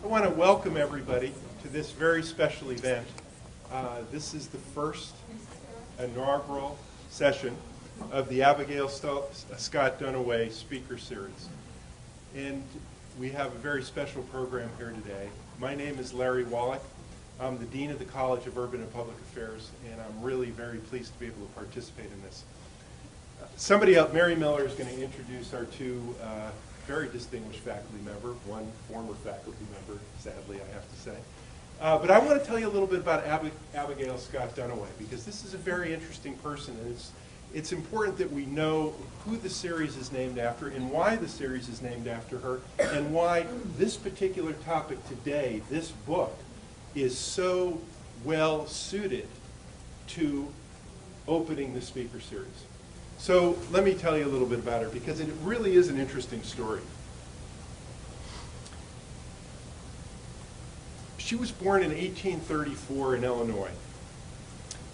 I want to welcome everybody to this very special event. This is the first inaugural session of the Abigail Scott Duniway Speaker Series. And we have a very special program here today. My name is Larry Wallach. I'm the Dean of the College of Urban and Public Affairs, and I'm really very pleased to be able to participate in this. Somebody else, Mary Miller, is going to introduce our two very distinguished faculty members, one former faculty member, sadly, I have to say. But I want to tell you a little bit about Abigail Scott Duniway, because this is a very interesting person, and it's important that we know who the series is named after and why the series is named after her, and why this particular topic today, this book, is so well suited to opening the speaker series. So let me tell you a little bit about her, because it really is an interesting story. She was born in 1834 in Illinois,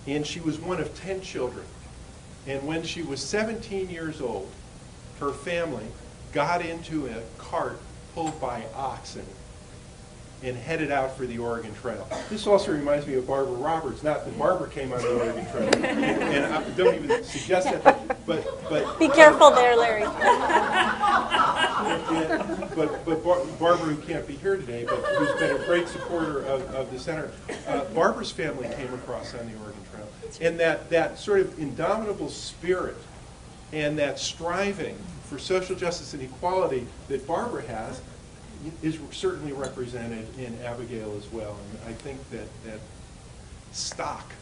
and she was one of 10 children. And when she was 17 years old, her family got into a cart pulled by oxen and headed out for the Oregon Trail. This also reminds me of Barbara Roberts. Not that Barbara came on the Oregon Trail, and I don't even suggest that, but be careful there, Larry. but Barbara, who can't be here today, but who's been a great supporter of the center, Barbara's family came across on the Oregon Trail, and that sort of indomitable spirit and that striving for social justice and equality that Barbara has is certainly represented in Abigail as well. And I think that stock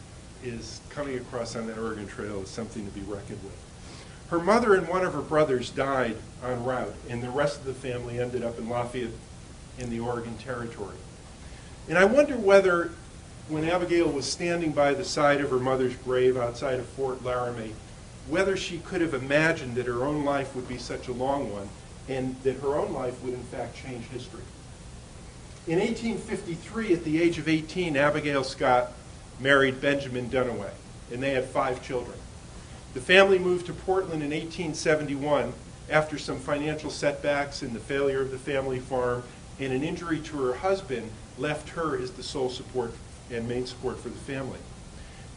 is coming across on that Oregon Trail is something to be reckoned with. Her mother and one of her brothers died en route, and the rest of the family ended up in Lafayette in the Oregon Territory. And I wonder whether, when Abigail was standing by the side of her mother's grave outside of Fort Laramie, whether she could have imagined that her own life would be such a long one, and that her own life would in fact change history. In 1853, at the age of 18, Abigail Scott married Benjamin Duniway, and they had 5 children. The family moved to Portland in 1871 after some financial setbacks and the failure of the family farm, and an injury to her husband left her as the sole support and main support for the family.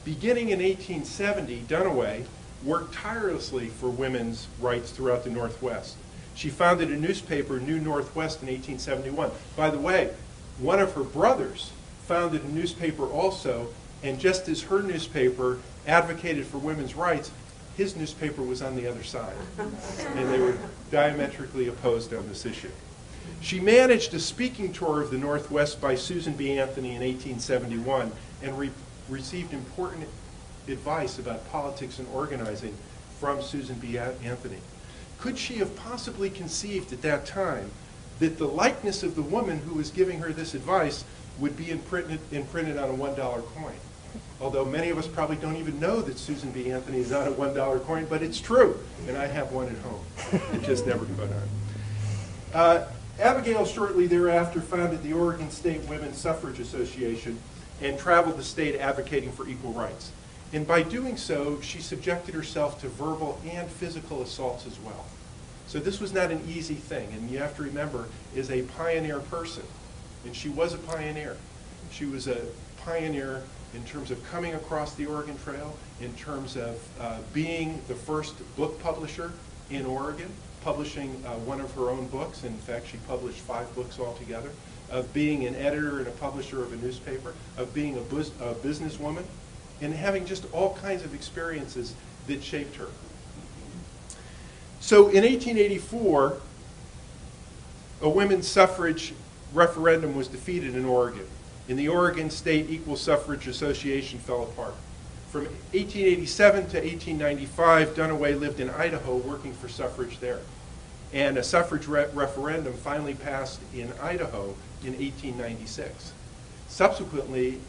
Beginning in 1870, Duniway worked tirelessly for women's rights throughout the Northwest. She founded a newspaper, New Northwest, in 1871. By the way, one of her brothers founded a newspaper also, and just as her newspaper advocated for women's rights, his newspaper was on the other side. And they were diametrically opposed on this issue. She managed a speaking tour of the Northwest by Susan B. Anthony in 1871 and received important advice about politics and organizing from Susan B. Anthony. Could she have possibly conceived at that time that the likeness of the woman who was giving her this advice would be imprinted on a $1 coin? Although many of us probably don't even know that Susan B. Anthony is on a $1 coin, but it's true, and I have one at home. It just never put on. Abigail shortly thereafter founded the Oregon State Women's Suffrage Association and traveled the state advocating for equal rights. And by doing so, she subjected herself to verbal and physical assaults as well. So this was not an easy thing, and you have to remember, is a pioneer person, and she was a pioneer. She was a pioneer in terms of coming across the Oregon Trail, in terms of being the first book publisher in Oregon, publishing one of her own books. In fact, she published 5 books altogether, of being an editor and a publisher of a newspaper, of being a businesswoman, and having just all kinds of experiences that shaped her. So in 1884, a women's suffrage referendum was defeated in Oregon, and the Oregon State Equal Suffrage Association fell apart. From 1887 to 1895, Duniway lived in Idaho working for suffrage there. And a suffrage referendum finally passed in Idaho in 1896. Subsequently,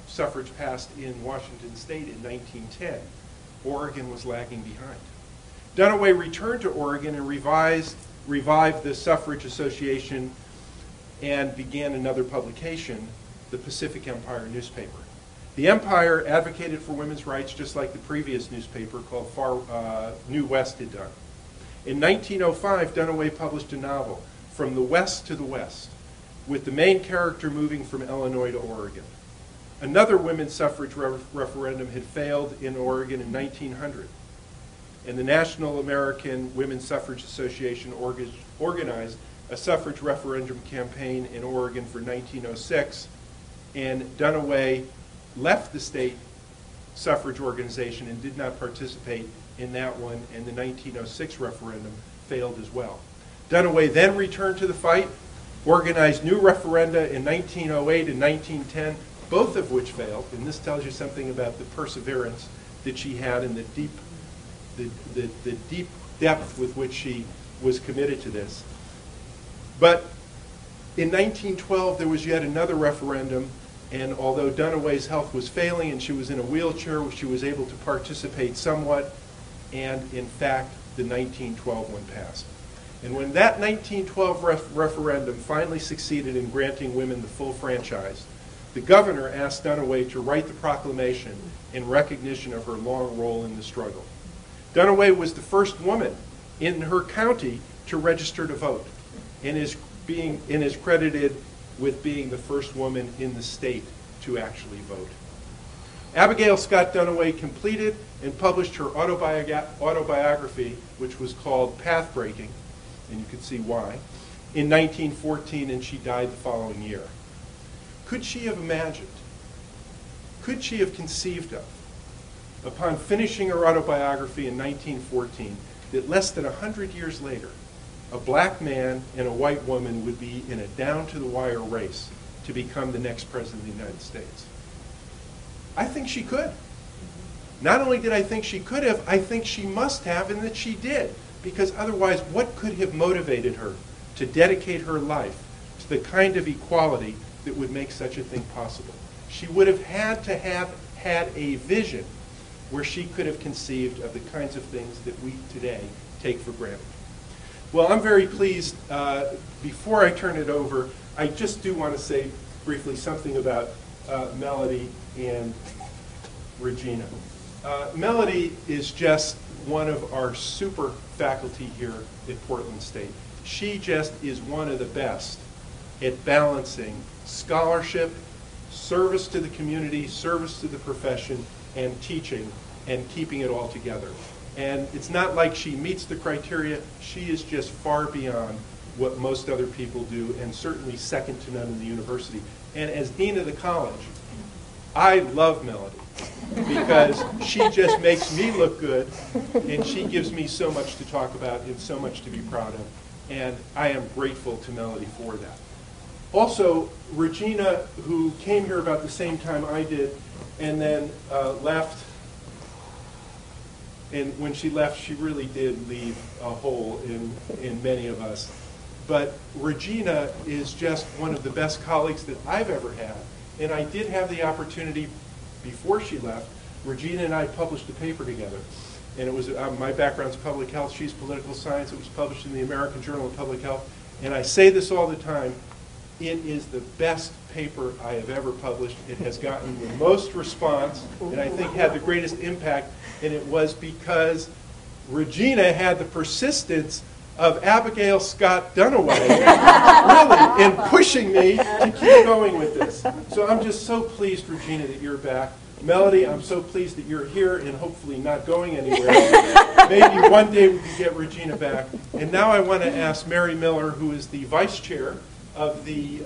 suffrage passed in Washington State in 1910. Oregon was lagging behind. Duniway returned to Oregon and revived the Suffrage Association and began another publication, the Pacific Empire newspaper. The Empire advocated for women's rights just like the previous newspaper called New West had done. In 1905, Duniway published a novel, From the West to the West, with the main character moving from Illinois to Oregon. Another women's suffrage referendum had failed in Oregon in 1900, and the National American Women's Suffrage Association organized a suffrage referendum campaign in Oregon for 1906, and Duniway left the state suffrage organization and did not participate in that one, and the 1906 referendum failed as well. Duniway then returned to the fight, organized new referenda in 1908 and 1910, both of which failed, and this tells you something about the perseverance that she had and the deep depth with which she was committed to this. But in 1912, there was yet another referendum, and although Duniway's health was failing and she was in a wheelchair, she was able to participate somewhat, and in fact, the 1912 one passed. And when that 1912 referendum finally succeeded in granting women the full franchise, the governor asked Duniway to write the proclamation in recognition of her long role in the struggle. Duniway was the first woman in her county to register to vote, and is credited with being the first woman in the state to actually vote. Abigail Scott Duniway completed and published her autobiography, which was called Pathbreaking, and you can see why, in 1914, and she died the following year. Could she have imagined, could she have conceived of, upon finishing her autobiography in 1914, that less than 100 years later, a black man and a white woman would be in a down-to-the-wire race to become the next president of the United States? I think she could. Not only did I think she could have, I think she must have, and that she did. Because otherwise, what could have motivated her to dedicate her life to the kind of equality that would make such a thing possible? She would have had to have had a vision where she could have conceived of the kinds of things that we today take for granted. Well, I'm very pleased. Before I turn it over, I just do want to say briefly something about Melody and Regina. Melody is just one of our super faculty here at Portland State. She just is one of the best at balancing scholarship, service to the community, service to the profession, and teaching, and keeping it all together. And it's not like she meets the criteria. She is just far beyond what most other people do, and certainly second to none in the university. And as dean of the college, I love Melody because she just makes me look good, and she gives me so much to talk about and so much to be proud of. And I am grateful to Melody for that. Also, Regina, who came here about the same time I did, and then left. And when she left, she really did leave a hole in many of us. But Regina is just one of the best colleagues that I've ever had. And I did have the opportunity, before she left, Regina and I published a paper together. And it was, my background's public health, she's political science. It was published in the American Journal of Public Health. And I say this all the time, it is the best paper I have ever published. It has gotten the most response, and I think had the greatest impact. And it was because Regina had the persistence of Abigail Scott Duniway, really, in pushing me to keep going with this. So I'm just so pleased, Regina, that you're back. Melody, I'm so pleased that you're here and hopefully not going anywhere. Maybe one day we can get Regina back. And now I want to ask Mary Miller, who is the vice chair of the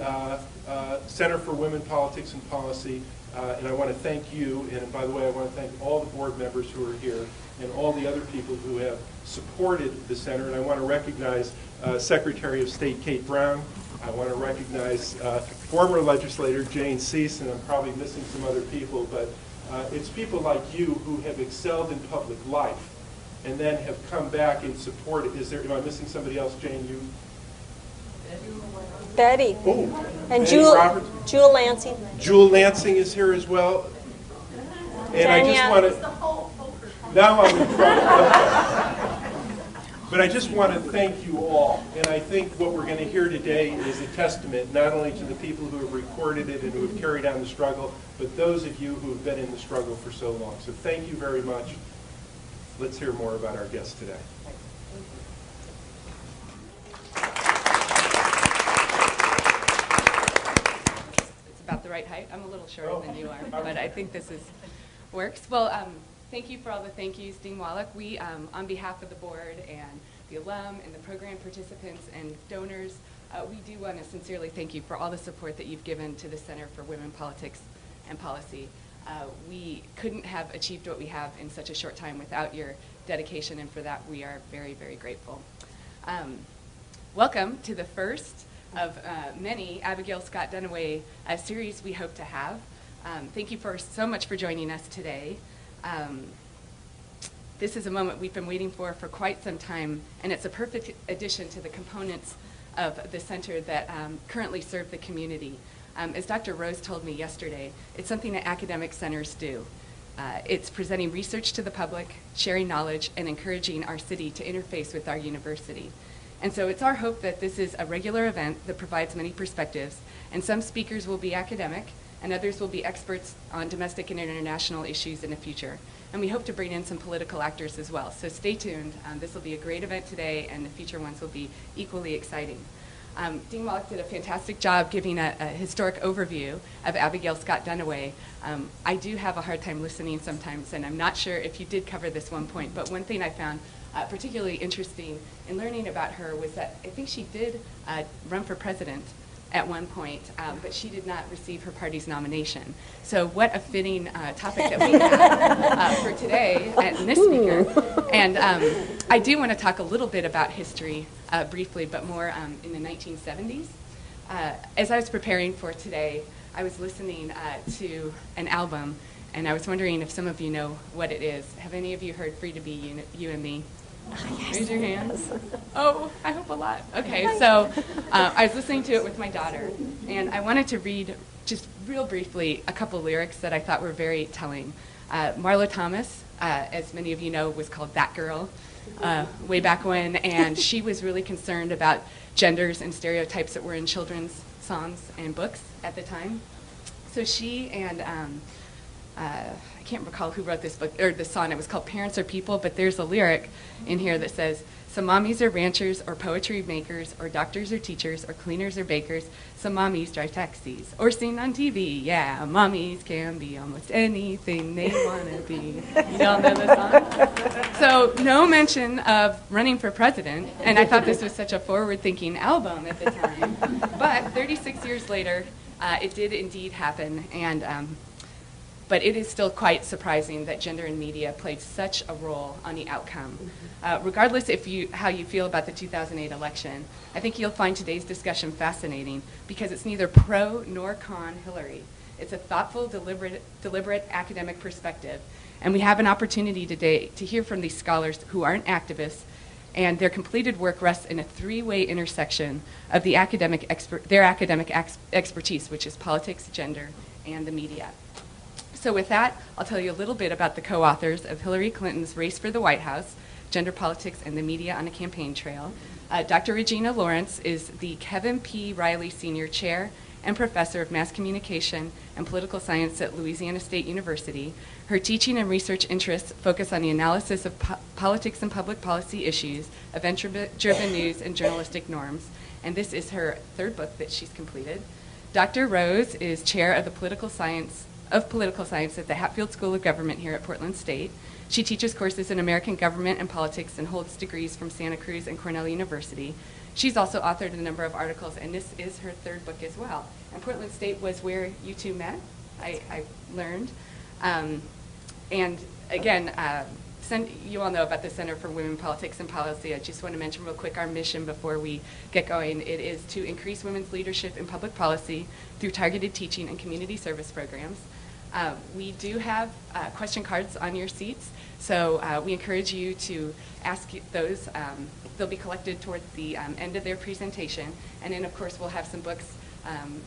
Center for Women, Politics, and Policy. And I want to thank you, and by the way, I want to thank all the board members who are here and all the other people who have supported the center. And I want to recognize Secretary of State Kate Brown. I want to recognize former legislator Jane Cease, and I'm probably missing some other people, but it's people like you who have excelled in public life and then have come back in support. Am I missing somebody else, Jane? You? Betty. Oh, and Jewel Lansing. Jewel Lansing is here as well. And I just want to, now I'm in trouble. Okay. But I just want to thank you all. And I think what we're going to hear today is a testament not only to the people who have recorded it and who have carried on the struggle, but those of you who have been in the struggle for so long. So thank you very much. Let's hear more about our guest today. right height. I'm a little shorter than you are, but I think this works. Well, thank you for all the thank yous, Dean Wallach. We, on behalf of the board and the alum and the program participants and donors, we do want to sincerely thank you for all the support that you've given to the Center for Women, Politics, and Policy. We couldn't have achieved what we have in such a short time without your dedication, and for that we are very, very grateful. Welcome to the first of many Abigail Scott Duniway series we hope to have. Thank you so much for joining us today. This is a moment we've been waiting for quite some time, and it's a perfect addition to the components of the center that currently serve the community. As Dr. Rose told me yesterday, it's something that academic centers do. It's presenting research to the public, sharing knowledge, and encouraging our city to interface with our university. And so it's our hope that this is a regular event that provides many perspectives, and some speakers will be academic, and others will be experts on domestic and international issues in the future. And we hope to bring in some political actors as well. So stay tuned. This will be a great event today, and the future ones will be equally exciting. Dean Wallach did a fantastic job giving a historic overview of Abigail Scott Duniway. I do have a hard time listening sometimes, and I'm not sure if you did cover this one point, but one thing I found particularly interesting in learning about her was that I think she did run for president at one point, but she did not receive her party's nomination. So what a fitting topic that we have for today and this speaker. And I do want to talk a little bit about history briefly, but more in the 1970s. As I was preparing for today, I was listening to an album, and I was wondering if some of you know what it is. Have any of you heard Free to Be You and Me? Yes. Raise your hands. Oh, I hope a lot. Okay, so I was listening to it with my daughter, and I wanted to read just real briefly a couple lyrics that I thought were very telling. Marlo Thomas, as many of you know, was called That Girl way back when, and she was really concerned about genders and stereotypes that were in children's songs and books at the time. So she and I can't recall who wrote this book or the song. It was called Parents Are People, but there's a lyric in here that says, some mommies are ranchers or poetry makers or doctors or teachers or cleaners or bakers. Some mommies drive taxis or sing on TV. Yeah, mommies can be almost anything they want to be. You all know the song? So no mention of running for president, and I thought this was such a forward-thinking album at the time. But 36 years later, it did indeed happen, and but it is still quite surprising that gender in media played such a role on the outcome. Regardless how you feel about the 2008 election, I think you'll find today's discussion fascinating because it's neither pro nor con Hillary. It's a thoughtful, deliberate academic perspective. And we have an opportunity today to hear from these scholars who aren't activists, and their completed work rests in a three-way intersection of their academic expertise, which is politics, gender, and the media. So with that, I'll tell you a little bit about the co-authors of Hillary Clinton's Race for the White House, Gender Politics and the Media on a Campaign Trail. Dr. Regina Lawrence is the Kevin P. Riley Senior Chair and Professor of Mass Communication and Political Science at Louisiana State University. Her teaching and research interests focus on the analysis of politics and public policy issues, event-driven news, and journalistic norms. And this is her third book that she's completed. Dr. Rose is Chair of the Political Science at the Hatfield School of Government here at Portland State. She teaches courses in American government and politics and holds degrees from Santa Cruz and Cornell University. She's also authored a number of articles, and this is her third book as well. And Portland State was where you two met, I learned. And again, you all know about the Center for Women, Politics, and Policy. I just want to mention real quick our mission before we get going. It is to increase women's leadership in public policy through targeted teaching and community service programs. We do have question cards on your seats, so we encourage you to ask those. They'll be collected toward the end of their presentation, and then of course we'll have some books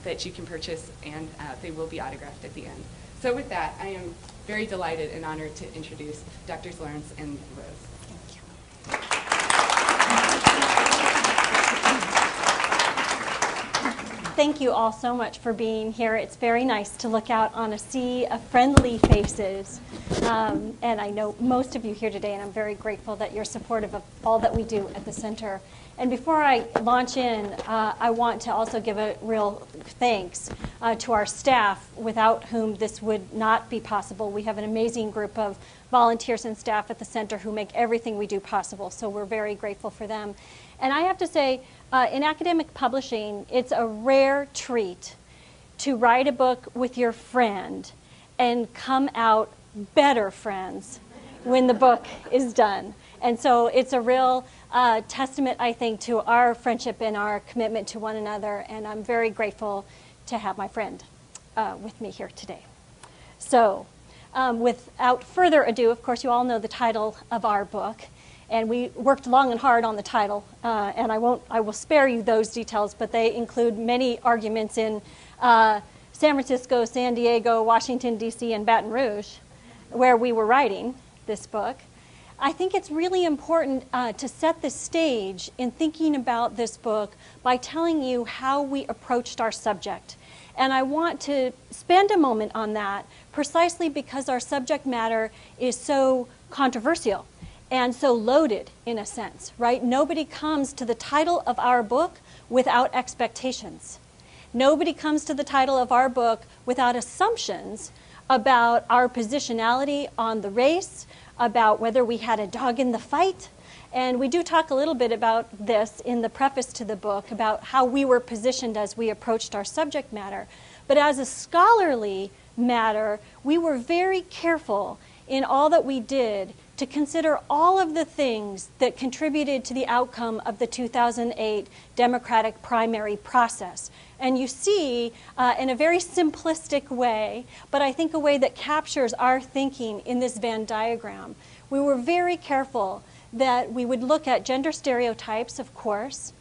that you can purchase, and they will be autographed at the end. So with that, I am very delighted and honored to introduce Drs. Lawrence and Rose. Thank you. thank you all so much for being here. It's very nice to look out on a sea of friendly faces. And I know most of you here today, and I'm very grateful that you're supportive of all that we do at the center. And before I launch in, I want to also give a real thanks to our staff, without whom this would not be possible. We have an amazing group of volunteers and staff at the center who make everything we do possible, so we're very grateful for them. And I have to say, in academic publishing, it's a rare treat to write a book with your friend and come out better friends when the book is done. And so it's a real testament, I think, to our friendship and our commitment to one another, and I'm very grateful to have my friend with me here today. So without further ado, of course, you all know the title of our book, and we worked long and hard on the title, and I will spare you those details, but they include many arguments in San Francisco, San Diego, Washington, D.C., and Baton Rouge, where we were writing this book. I think it's really important to set the stage in thinking about this book by telling you how we approached our subject. And I want to spend a moment on that precisely because our subject matter is so controversial and so loaded in a sense, right? Nobody comes to the title of our book without expectations. Nobody comes to the title of our book without assumptions about our positionality on the race, about whether we had a dog in the fight. And we do talk a little bit about this in the preface to the book, about how we were positioned as we approached our subject matter. But as a scholarly matter, we were very careful in all that we did to consider all of the things that contributed to the outcome of the 2008 Democratic primary process. And you see, in a very simplistic way, but I think a way that captures our thinking in this Venn diagram, we were very careful that we would look at gender stereotypes, of course,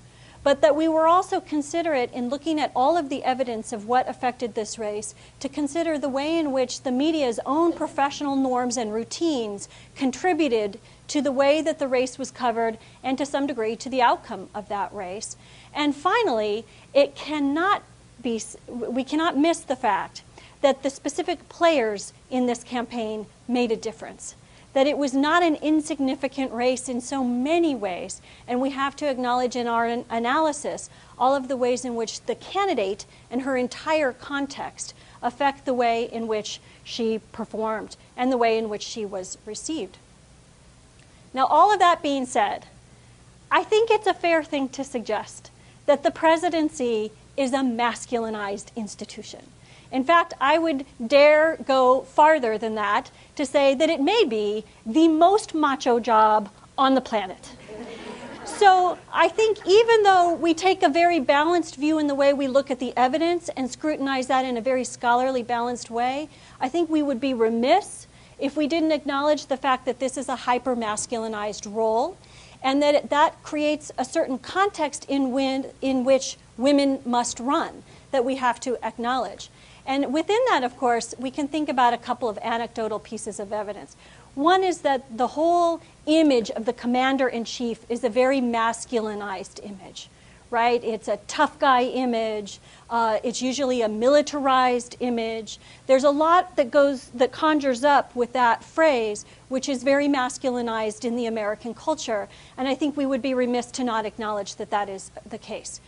but that we were also considerate in looking at all of the evidence of what affected this race to consider the way in which the media's own professional norms and routines contributed to the way that the race was covered and to some degree to the outcome of that race. And finally, we cannot miss the fact that the specific players in this campaign made a difference, that it was not an insignificant race in so many ways, and we have to acknowledge in our analysis all of the ways in which the candidate and her entire context affect the way in which she performed and the way in which she was received. Now, all of that being said, I think it's a fair thing to suggest that the presidency is a masculinized institution. In fact, I would dare go farther than that to say that it may be the most macho job on the planet. So I think even though we take a very balanced view in the way we look at the evidence and scrutinize that in a very scholarly, balanced way, I think we would be remiss if we didn't acknowledge the fact that this is a hyper-masculinized role, and that creates a certain context in which women must run that we have to acknowledge. And within that, of course, we can think about a couple of anecdotal pieces of evidence. One is that the whole image of the commander-in-chief is a very masculinized image, right? It's a tough guy image. It's usually a militarized image. There's a lot that conjures up with that phrase, which is very masculinized in the American culture. And I think we would be remiss to not acknowledge that that is the case.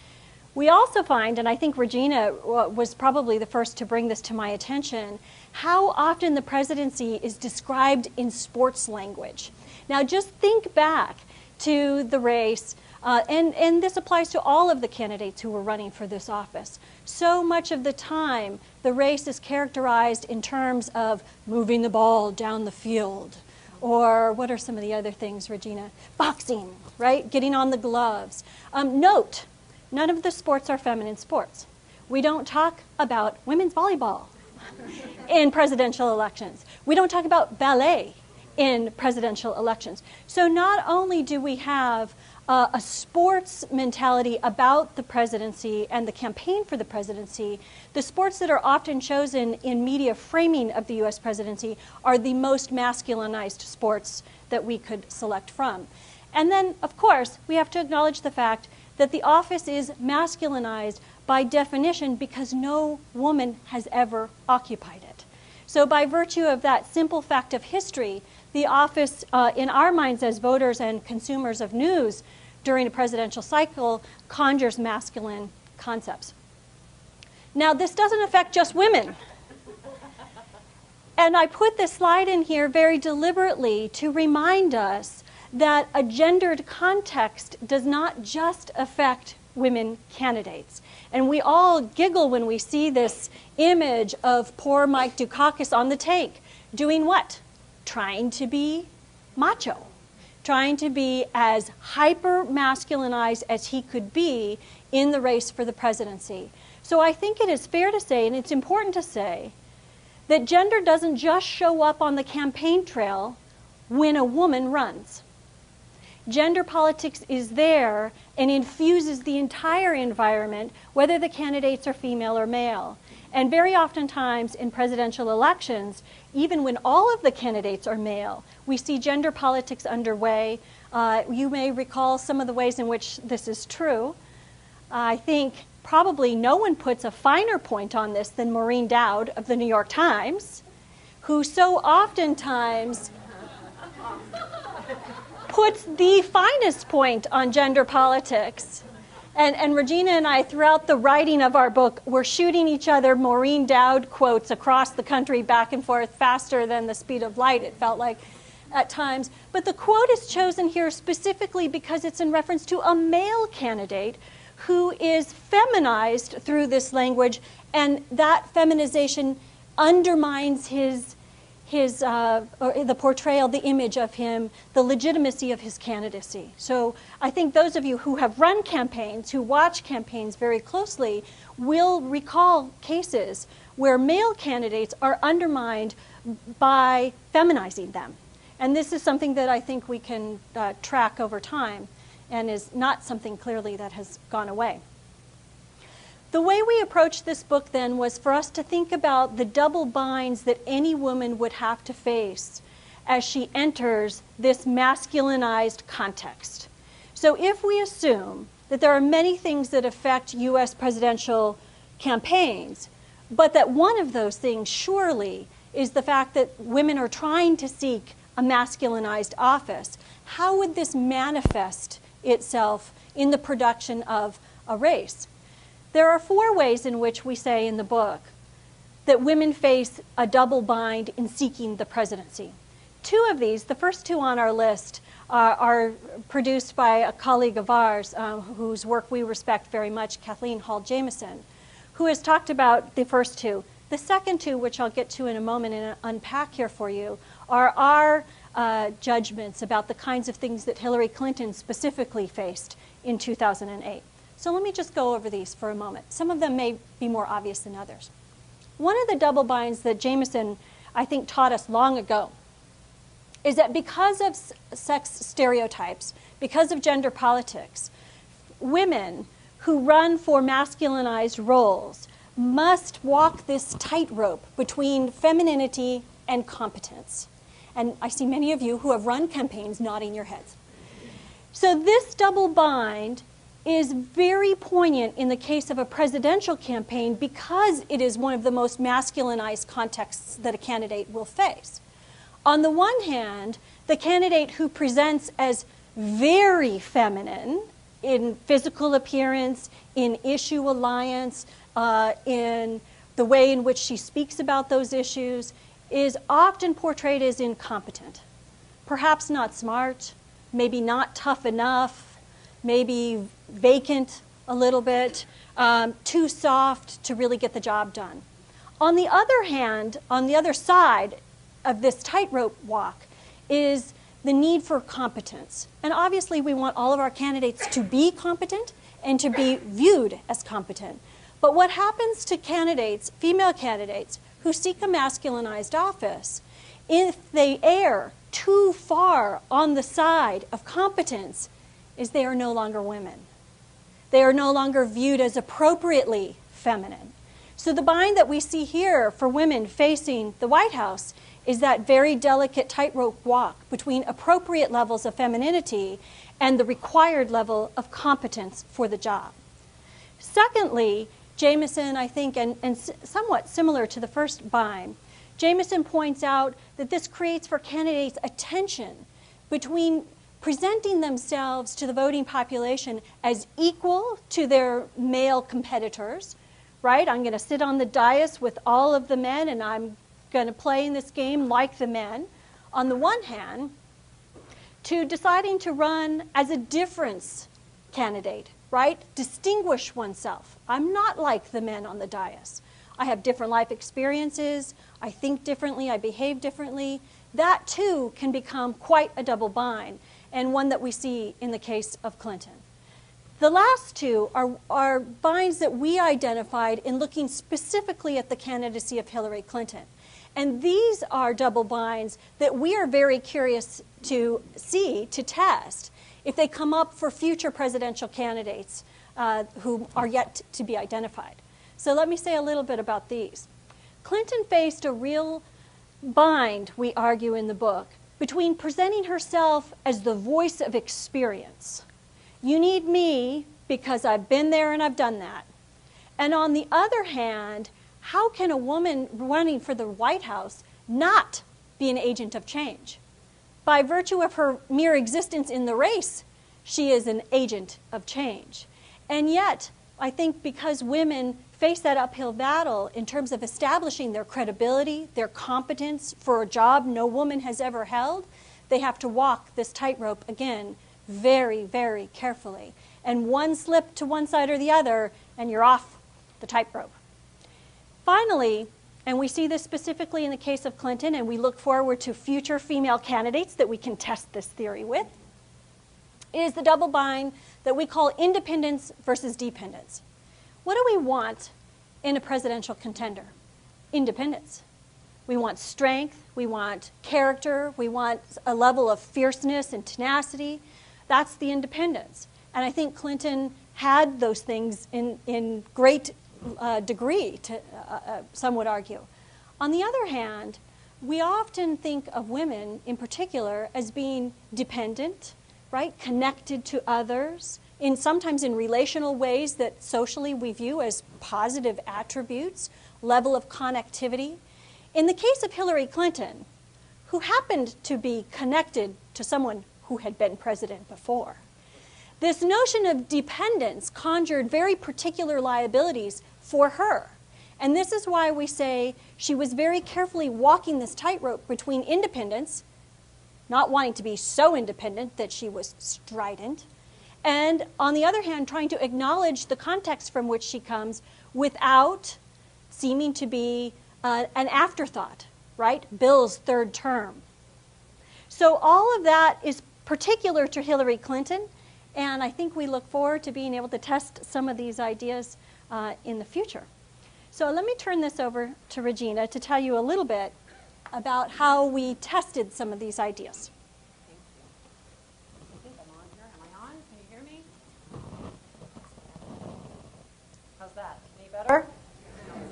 We also find, and I think Regina was probably the first to bring this to my attention, how often the presidency is described in sports language. Now just think back to the race, and this applies to all of the candidates who were running for this office. So much of the time, the race is characterized in terms of moving the ball down the field, or what are some of the other things, Regina? Boxing, right? Getting on the gloves. Note, none of the sports are feminine sports. We don't talk about women's volleyball in presidential elections. We don't talk about ballet in presidential elections. So not only do we have a sports mentality about the presidency and the campaign for the presidency, the sports that are often chosen in media framing of the U.S. presidency are the most masculinized sports that we could select from. And then, of course, we have to acknowledge the fact that the office is masculinized by definition because no woman has ever occupied it. So by virtue of that simple fact of history, the office, in our minds as voters and consumers of news during a presidential cycle, conjures masculine concepts. Now, this doesn't affect just women. And I put this slide in here very deliberately to remind us that a gendered context does not just affect women candidates. And we all giggle when we see this image of poor Mike Dukakis on the take. Doing what? Trying to be macho. Trying to be as hyper-masculinized as he could be in the race for the presidency. So I think it is fair to say, and it's important to say, that gender doesn't just show up on the campaign trail when a woman runs. Gender politics is there and infuses the entire environment, whether the candidates are female or male. And very oftentimes in presidential elections, even when all of the candidates are male, we see gender politics underway. You may recall some of the ways in which this is true. I think probably no one puts a finer point on this than Maureen Dowd of the New York Times, who so oftentimes puts the finest point on gender politics. And Regina and I, throughout the writing of our book, were shooting each other Maureen Dowd quotes across the country back and forth faster than the speed of light, it felt like at times. But the quote is chosen here specifically because it's in reference to a male candidate who is feminized through this language, and that feminization undermines the portrayal, the image of him, the legitimacy of his candidacy. So I think those of you who have run campaigns, who watch campaigns very closely, will recall cases where male candidates are undermined by feminizing them. And this is something that I think we can track over time and is not something clearly that has gone away. The way we approached this book then was for us to think about the double binds that any woman would have to face as she enters this masculinized context. So if we assume that there are many things that affect U.S. presidential campaigns, but that one of those things surely is the fact that women are trying to seek a masculinized office, how would this manifest itself in the production of a race? There are 4 ways in which we say in the book that women face a double bind in seeking the presidency. 2 of these, the first 2 on our list, are produced by a colleague of ours whose work we respect very much, Kathleen Hall Jamieson, who has talked about the first 2. The second 2, which I'll get to in a moment and unpack here for you, are our judgments about the kinds of things that Hillary Clinton specifically faced in 2008. So let me just go over these for a moment. Some of them may be more obvious than others. One of the double binds that Jamieson, I think, taught us long ago is that because of sex stereotypes, because of gender politics, women who run for masculinized roles must walk this tightrope between femininity and competence. And I see many of you who have run campaigns nodding your heads. So this double bind is very poignant in the case of a presidential campaign because it is one of the most masculinized contexts that a candidate will face. On the one hand, the candidate who presents as very feminine in physical appearance, in issue alliance, in the way in which she speaks about those issues, is often portrayed as incompetent. Perhaps not smart, maybe not tough enough, maybe vacant a little bit, too soft to really get the job done. On the other hand, on the other side of this tightrope walk is the need for competence. And obviously we want all of our candidates to be competent and to be viewed as competent. But what happens to candidates, female candidates, who seek a masculinized office, if they err too far on the side of competence, is they are no longer women. They are no longer viewed as appropriately feminine. So the bind that we see here for women facing the White House is that very delicate tightrope walk between appropriate levels of femininity and the required level of competence for the job. Secondly, Jameson, I think, and somewhat similar to the first bind, Jameson points out that this creates for candidates a tension between presenting themselves to the voting population as equal to their male competitors, right? I'm going to sit on the dais with all of the men and I'm going to play in this game like the men, on the one hand, to deciding to run as a difference candidate, right? Distinguish oneself. I'm not like the men on the dais. I have different life experiences. I think differently. I behave differently. That, too, can become quite a double bind, and one that we see in the case of Clinton. The last two are binds that we identified in looking specifically at the candidacy of Hillary Clinton. And these are double binds that we are very curious to see, to test, if they come up for future presidential candidates who are yet to be identified. So let me say a little bit about these. Clinton faced a real bind, we argue in the book, between presenting herself as the voice of experience. You need me because I've been there and I've done that. And on the other hand, how can a woman running for the White House not be an agent of change? By virtue of her mere existence in the race, she is an agent of change. And yet, I think because women face that uphill battle in terms of establishing their credibility, their competence for a job no woman has ever held, they have to walk this tightrope again very, very carefully. And one slip to one side or the other, and you're off the tightrope. Finally, and we see this specifically in the case of Clinton, and we look forward to future female candidates that we can test this theory with, is the double bind that we call independence versus dependence. What do we want in a presidential contender? Independence. We want strength, we want character, we want a level of fierceness and tenacity. That's the independence. And I think Clinton had those things in great degree, some would argue. On the other hand, we often think of women in particular as being dependent, right? Connected to others, sometimes in relational ways that socially we view as positive attributes, level of connectivity. In the case of Hillary Clinton, who happened to be connected to someone who had been president before, this notion of dependence conjured very particular liabilities for her. And this is why we say she was very carefully walking this tightrope between independence, not wanting to be so independent that she was strident, and on the other hand, trying to acknowledge the context from which she comes without seeming to be an afterthought, right? Bill's third term. So all of that is particular to Hillary Clinton, and I think we look forward to being able to test some of these ideas in the future. So let me turn this over to Regina to tell you a little bit about how we tested some of these ideas. I think I'm on here. Am I on? Can you hear me? How's that? Any better?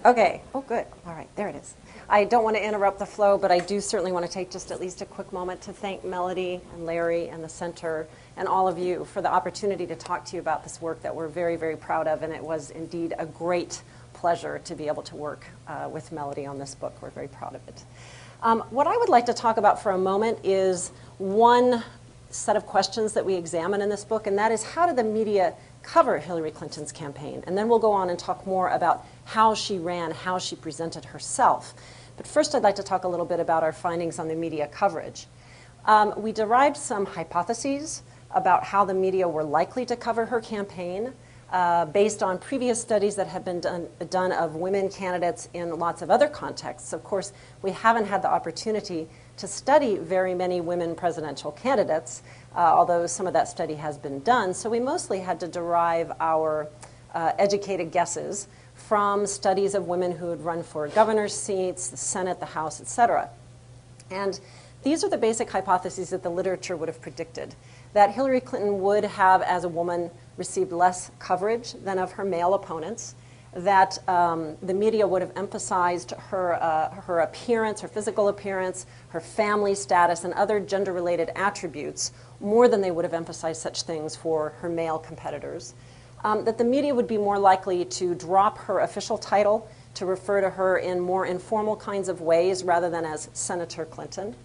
Okay. Oh, good. All right. There it is. I don't want to interrupt the flow, but I do certainly want to take just at least a quick moment to thank Melody and Larry and the Center and all of you for the opportunity to talk to you about this work that we're very, very proud of. And it was indeed a great pleasure to be able to work with Melody on this book. We're very proud of it. What I would like to talk about for a moment is one set of questions that we examine in this book, and that is how did the media cover Hillary Clinton's campaign? And then we'll go on and talk more about how she ran, how she presented herself. But first I'd like to talk a little bit about our findings on the media coverage. We derived some hypotheses about how the media were likely to cover her campaign based on previous studies that have been done of women candidates in lots of other contexts. Of course, we haven't had the opportunity to study very many women presidential candidates, although some of that study has been done. So we mostly had to derive our educated guesses from studies of women who had run for governor's seats, the Senate, the House, etc. And these are the basic hypotheses that the literature would have predicted, that Hillary Clinton would have, as a woman, received less coverage than of her male opponents, that the media would have emphasized her appearance, her physical appearance, her family status, and other gender-related attributes more than they would have emphasized such things for her male competitors. That the media would be more likely to drop her official title to refer to her in more informal kinds of ways rather than as Senator Clinton.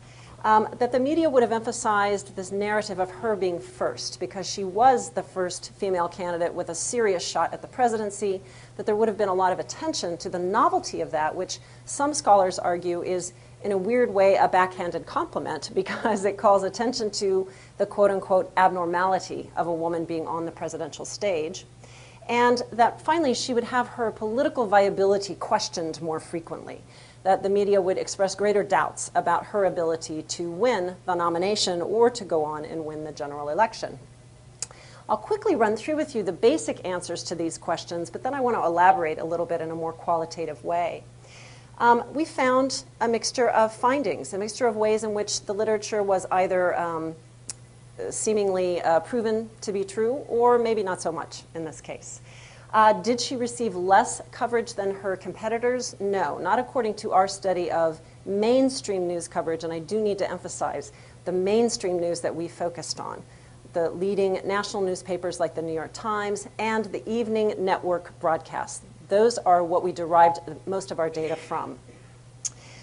That the media would have emphasized this narrative of her being first because she was the first female candidate with a serious shot at the presidency, that there would have been a lot of attention to the novelty of that, which some scholars argue is, in a weird way, a backhanded compliment because it calls attention to the quote-unquote abnormality of a woman being on the presidential stage. And that finally she would have her political viability questioned more frequently, that the media would express greater doubts about her ability to win the nomination or to go on and win the general election. I'll quickly run through with you the basic answers to these questions, but then I want to elaborate a little bit in a more qualitative way. We found a mixture of findings, a mixture of ways in which the literature was either seemingly proven to be true or maybe not so much in this case. Did she receive less coverage than her competitors? No, not according to our study of mainstream news coverage, and I do need to emphasize the mainstream news that we focused on, the leading national newspapers like the New York Times and the evening network broadcasts. Those are what we derived most of our data from.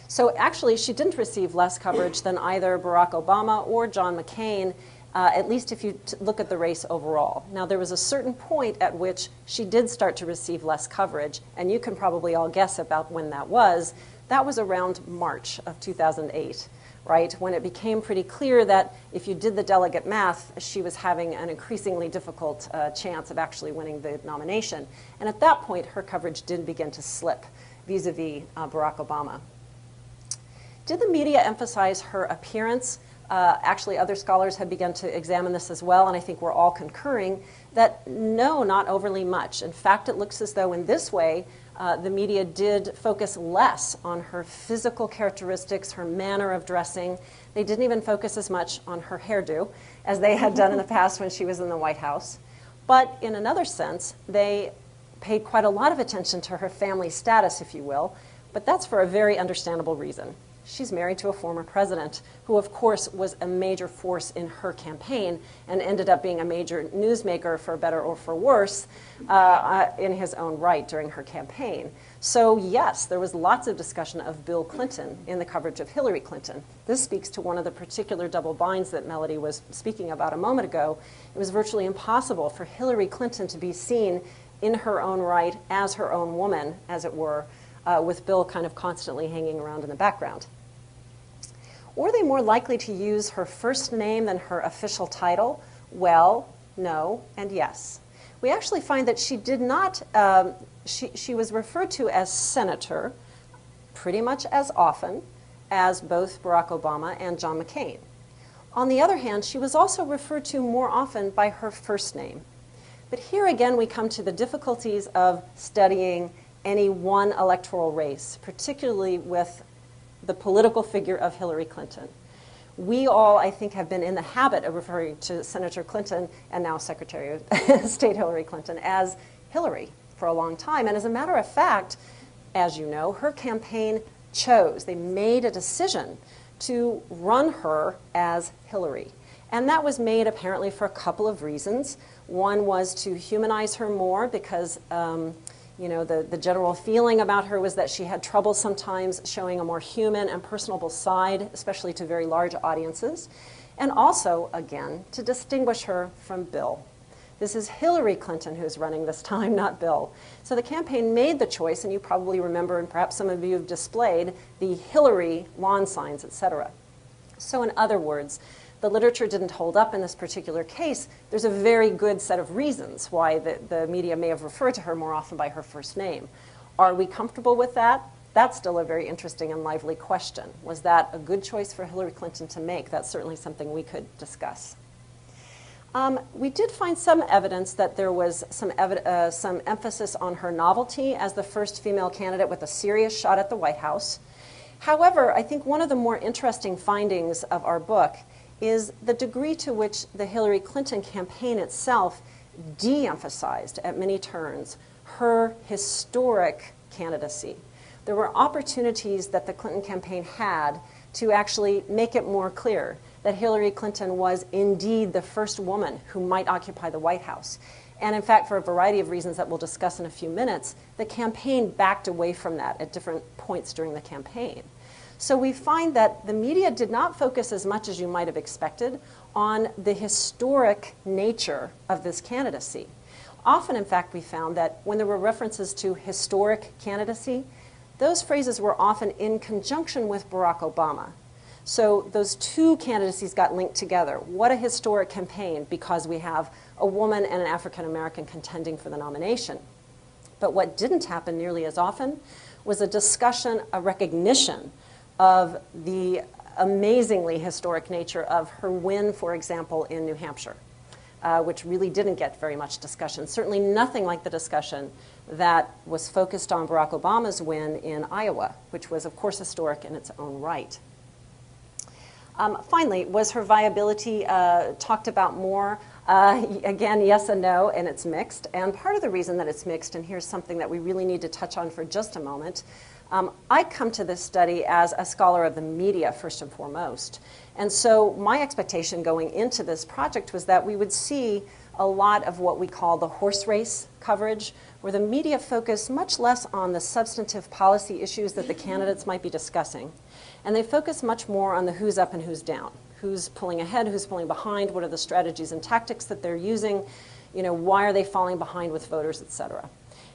So actually, she didn't receive less coverage than either Barack Obama or John McCain, at least if you look at the race overall. Now, there was a certain point at which she did start to receive less coverage, and you can probably all guess about when that was. That was around March of 2008, right, when it became pretty clear that if you did the delegate math, she was having an increasingly difficult chance of actually winning the nomination. And at that point, her coverage did begin to slip vis-a-vis Barack Obama. Did the media emphasize her appearance? Actually, other scholars have begun to examine this as well, and I think we're all concurring that no, not overly much. In fact, it looks as though in this way, the media did focus less on her physical characteristics, her manner of dressing. They didn't even focus as much on her hairdo as they had done in the past when she was in the White House. But in another sense, they paid quite a lot of attention to her family status, if you will, but that's for a very understandable reason. She's married to a former president who, of course, was a major force in her campaign and ended up being a major newsmaker, for better or for worse, in his own right during her campaign. So, yes, there was lots of discussion of Bill Clinton in the coverage of Hillary Clinton. This speaks to one of the particular double binds that Melody was speaking about a moment ago. It was virtually impossible for Hillary Clinton to be seen in her own right as her own woman, as it were, with Bill kind of constantly hanging around in the background. Were they more likely to use her first name than her official title? Well, no, and yes. We actually find that she did not, she was referred to as Senator pretty much as often as both Barack Obama and John McCain. On the other hand, she was also referred to more often by her first name. But here again, we come to the difficulties of studying any one electoral race, particularly with the political figure of Hillary Clinton. We all, I think, have been in the habit of referring to Senator Clinton and now Secretary of State Hillary Clinton as Hillary for a long time. And as a matter of fact, as you know, her campaign they made a decision to run her as Hillary. And that was made apparently for a couple of reasons. One was to humanize her more because the general feeling about her was that she had trouble sometimes showing a more human and personable side, especially to very large audiences. And also, again, to distinguish her from Bill. This is Hillary Clinton who's running this time, not Bill. So the campaign made the choice, and you probably remember, and perhaps some of you have displayed, the Hillary lawn signs, etc. So in other words, the literature didn't hold up in this particular case. There's a very good set of reasons why the media may have referred to her more often by her first name. Are we comfortable with that? That's still a very interesting and lively question. Was that a good choice for Hillary Clinton to make? That's certainly something we could discuss. We did find some evidence that there was some emphasis on her novelty as the first female candidate with a serious shot at the White House. However, I think one of the more interesting findings of our book is the degree to which the Hillary Clinton campaign itself de-emphasized at many turns her historic candidacy. There were opportunities that the Clinton campaign had to actually make it more clear that Hillary Clinton was indeed the first woman who might occupy the White House. And in fact, for a variety of reasons that we'll discuss in a few minutes, the campaign backed away from that at different points during the campaign. So we find that the media did not focus as much as you might have expected on the historic nature of this candidacy. Often, in fact, we found that when there were references to historic candidacy, those phrases were often in conjunction with Barack Obama. So those two candidacies got linked together. What a historic campaign, because we have a woman and an African American contending for the nomination. But what didn't happen nearly as often was a discussion, a recognition of the amazingly historic nature of her win, for example, in New Hampshire, which really didn't get very much discussion. Certainly nothing like the discussion that was focused on Barack Obama's win in Iowa, which was, of course, historic in its own right. Finally, was her viability talked about more? Again, yes and no, and it's mixed. And part of the reason that it's mixed, and here's something that we really need to touch on for just a moment, I come to this study as a scholar of the media, first and foremost. And so my expectation going into this project was that we would see a lot of what we call the horse race coverage, where the media focus much less on the substantive policy issues that the candidates might be discussing. And they focus much more on the who's up and who's down. Who's pulling ahead, who's pulling behind, what are the strategies and tactics that they're using, why are they falling behind with voters, et cetera.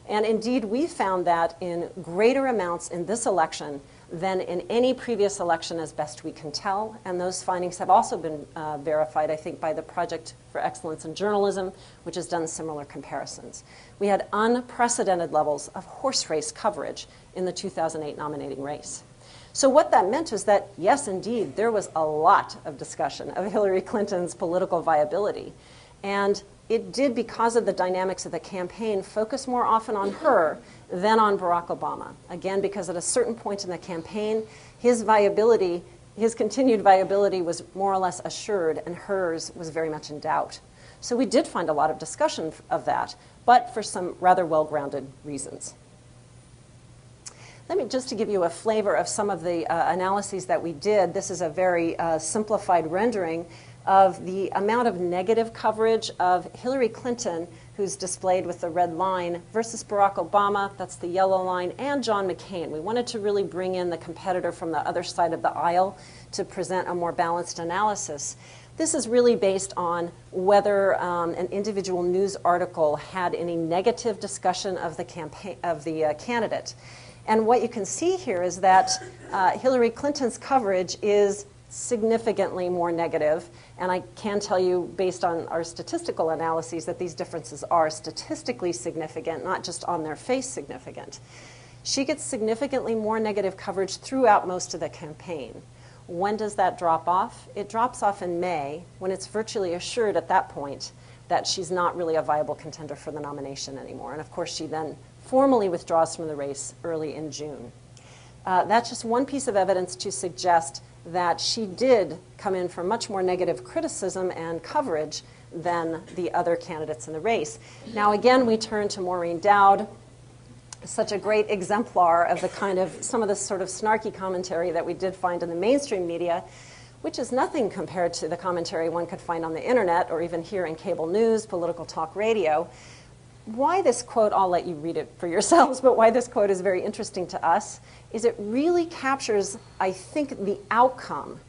And indeed, we found that in greater amounts in this election than in any previous election as best we can tell. And those findings have also been verified, I think, by the Project for Excellence in Journalism, which has done similar comparisons. We had unprecedented levels of horse race coverage in the 2008 nominating race. So what that meant was that, yes, indeed, there was a lot of discussion of Hillary Clinton's political viability. And it did, because of the dynamics of the campaign, focus more often on her than on Barack Obama. Again, because at a certain point in the campaign, his viability, his continued viability was more or less assured, and hers was very much in doubt. So we did find a lot of discussion of that, but for some rather well-grounded reasons. Let me just to give you a flavor of some of the analyses that we did. This is a very simplified rendering of the amount of negative coverage of Hillary Clinton, who's displayed with the red line, versus Barack Obama, that's the yellow line, and John McCain. We wanted to really bring in the competitor from the other side of the aisle to present a more balanced analysis. This is really based on whether an individual news article had any negative discussion of the campaign of the candidate. And what you can see here is that Hillary Clinton's coverage is significantly more negative. And I can tell you, based on our statistical analyses, that these differences are statistically significant, not just on their face significant. She gets significantly more negative coverage throughout most of the campaign. When does that drop off? It drops off in May, when it's virtually assured at that point that she's not really a viable contender for the nomination anymore. And of course, she then formally withdraws from the race early in June. That's just one piece of evidence to suggest that she did come in for much more negative criticism and coverage than the other candidates in the race. Now, again, we turn to Maureen Dowd, such a great exemplar of the kind of some of the sort of snarky commentary that we did find in the mainstream media, which is nothing compared to the commentary one could find on the internet or even hear in cable news, political talk radio. Why this quote, I'll let you read it for yourselves, but why this quote is very interesting to us is it really captures, I think, the outcome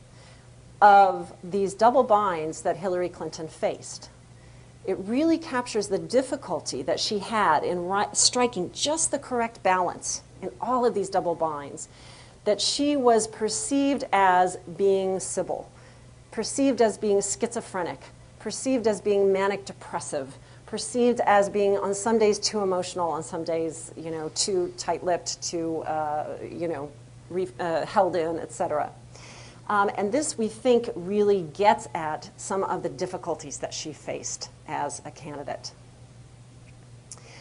of these double binds that Hillary Clinton faced. It really captures the difficulty that she had in striking just the correct balance in all of these double binds, that she was perceived as being Sybil, perceived as being schizophrenic, perceived as being manic depressive, perceived as being on some days too emotional, on some days, too tight-lipped, too, held in, etc. And this, we think, really gets at some of the difficulties that she faced as a candidate.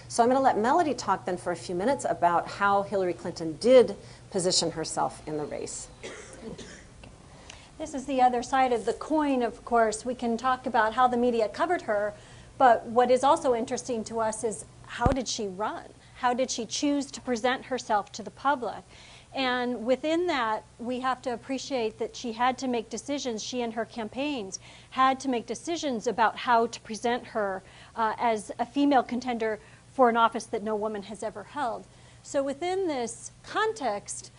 So I'm going to let Melody talk then for a few minutes about how Hillary Clinton did position herself in the race. This is the other side of the coin, of course. We can talk about how the media covered her, but what is also interesting to us is how did she run? How did she choose to present herself to the public? And within that, we have to appreciate that she had to make decisions, she and her campaigns had to make decisions about how to present her as a female contender for an office that no woman has ever held. So within this context,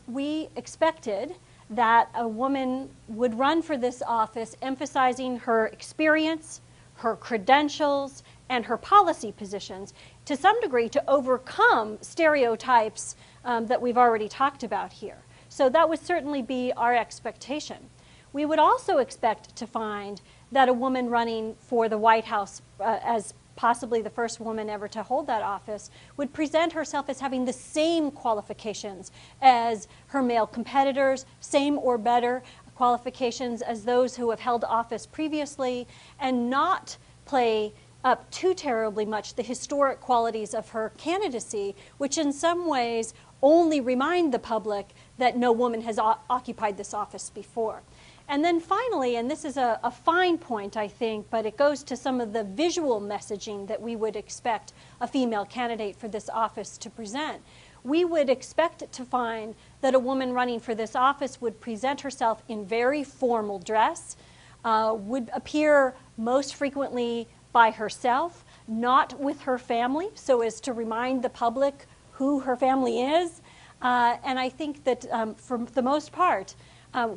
we expected that a woman would run for this office emphasizing her experience, her credentials, and her policy positions to some degree to overcome stereotypes that we've already talked about here. So that would certainly be our expectation. We would also expect to find that a woman running for the White House as possibly the first woman ever to hold that office would present herself as having the same qualifications as her male competitors, same or better qualifications as those who have held office previously, and not play up too terribly much the historic qualities of her candidacy, which in some ways only remind the public that no woman has occupied this office before. And then finally, and this is a fine point, I think, but it goes to some of the visual messaging that we would expect a female candidate for this office to present. We would expect to find that a woman running for this office would present herself in very formal dress, would appear most frequently by herself, not with her family, so as to remind the public who her family is. And I think that for the most part,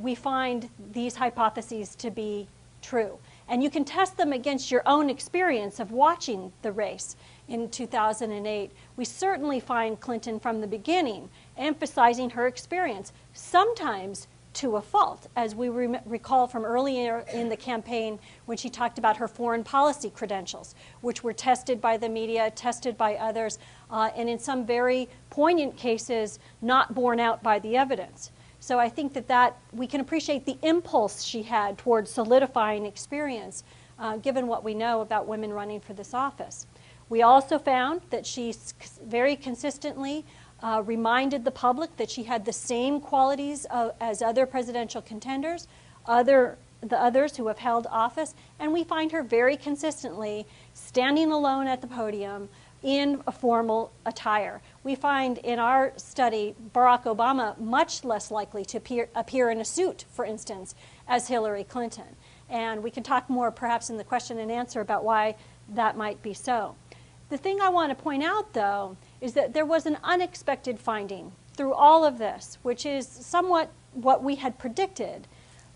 we find these hypotheses to be true. And you can test them against your own experience of watching the race in 2008. We certainly find Clinton from the beginning emphasizing her experience, sometimes to a fault, as we recall from earlier in the campaign when she talked about her foreign policy credentials, which were tested by the media, tested by others, and in some very poignant cases, not borne out by the evidence. So I think that we can appreciate the impulse she had towards solidifying experience, given what we know about women running for this office. We also found that she very consistently reminded the public that she had the same qualities as other presidential contenders, the others who have held office, and we find her very consistently standing alone at the podium in a formal attire. We find in our study Barack Obama much less likely to appear in a suit, for instance, as Hillary Clinton. And we can talk more perhaps in the question and answer about why that might be so. The thing I want to point out, though, is that there was an unexpected finding through all of this, which is somewhat what we had predicted.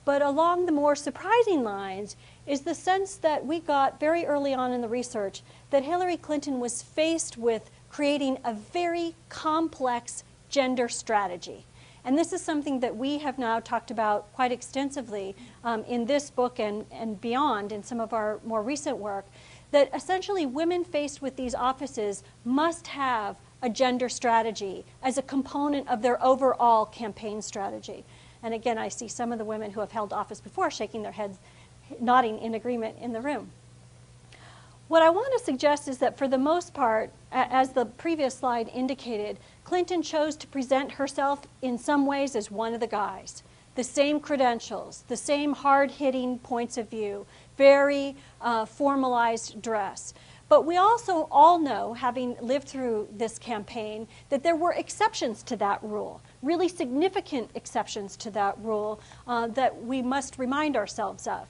But along the more surprising lines is the sense that we got very early on in the research that Hillary Clinton was faced with creating a very complex gender strategy. And this is something that we have now talked about quite extensively in this book and beyond in some of our more recent work, that essentially women faced with these offices must have a gender strategy as a component of their overall campaign strategy. And again, I see some of the women who have held office before shaking their heads, nodding in agreement in the room. What I want to suggest is that for the most part, as the previous slide indicated, Clinton chose to present herself in some ways as one of the guys. The same credentials, the same hard-hitting points of view, very formalized dress. But we also all know, having lived through this campaign, that there were exceptions to that rule, really significant exceptions to that rule that we must remind ourselves of.